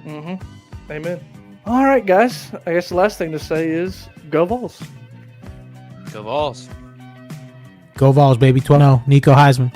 Speaker 5: Mm-hmm. Amen. All right, guys. I guess the last thing to say is go Vols.
Speaker 6: Go Vols.
Speaker 4: Go Vols, baby. 12-0. Nico Heisman.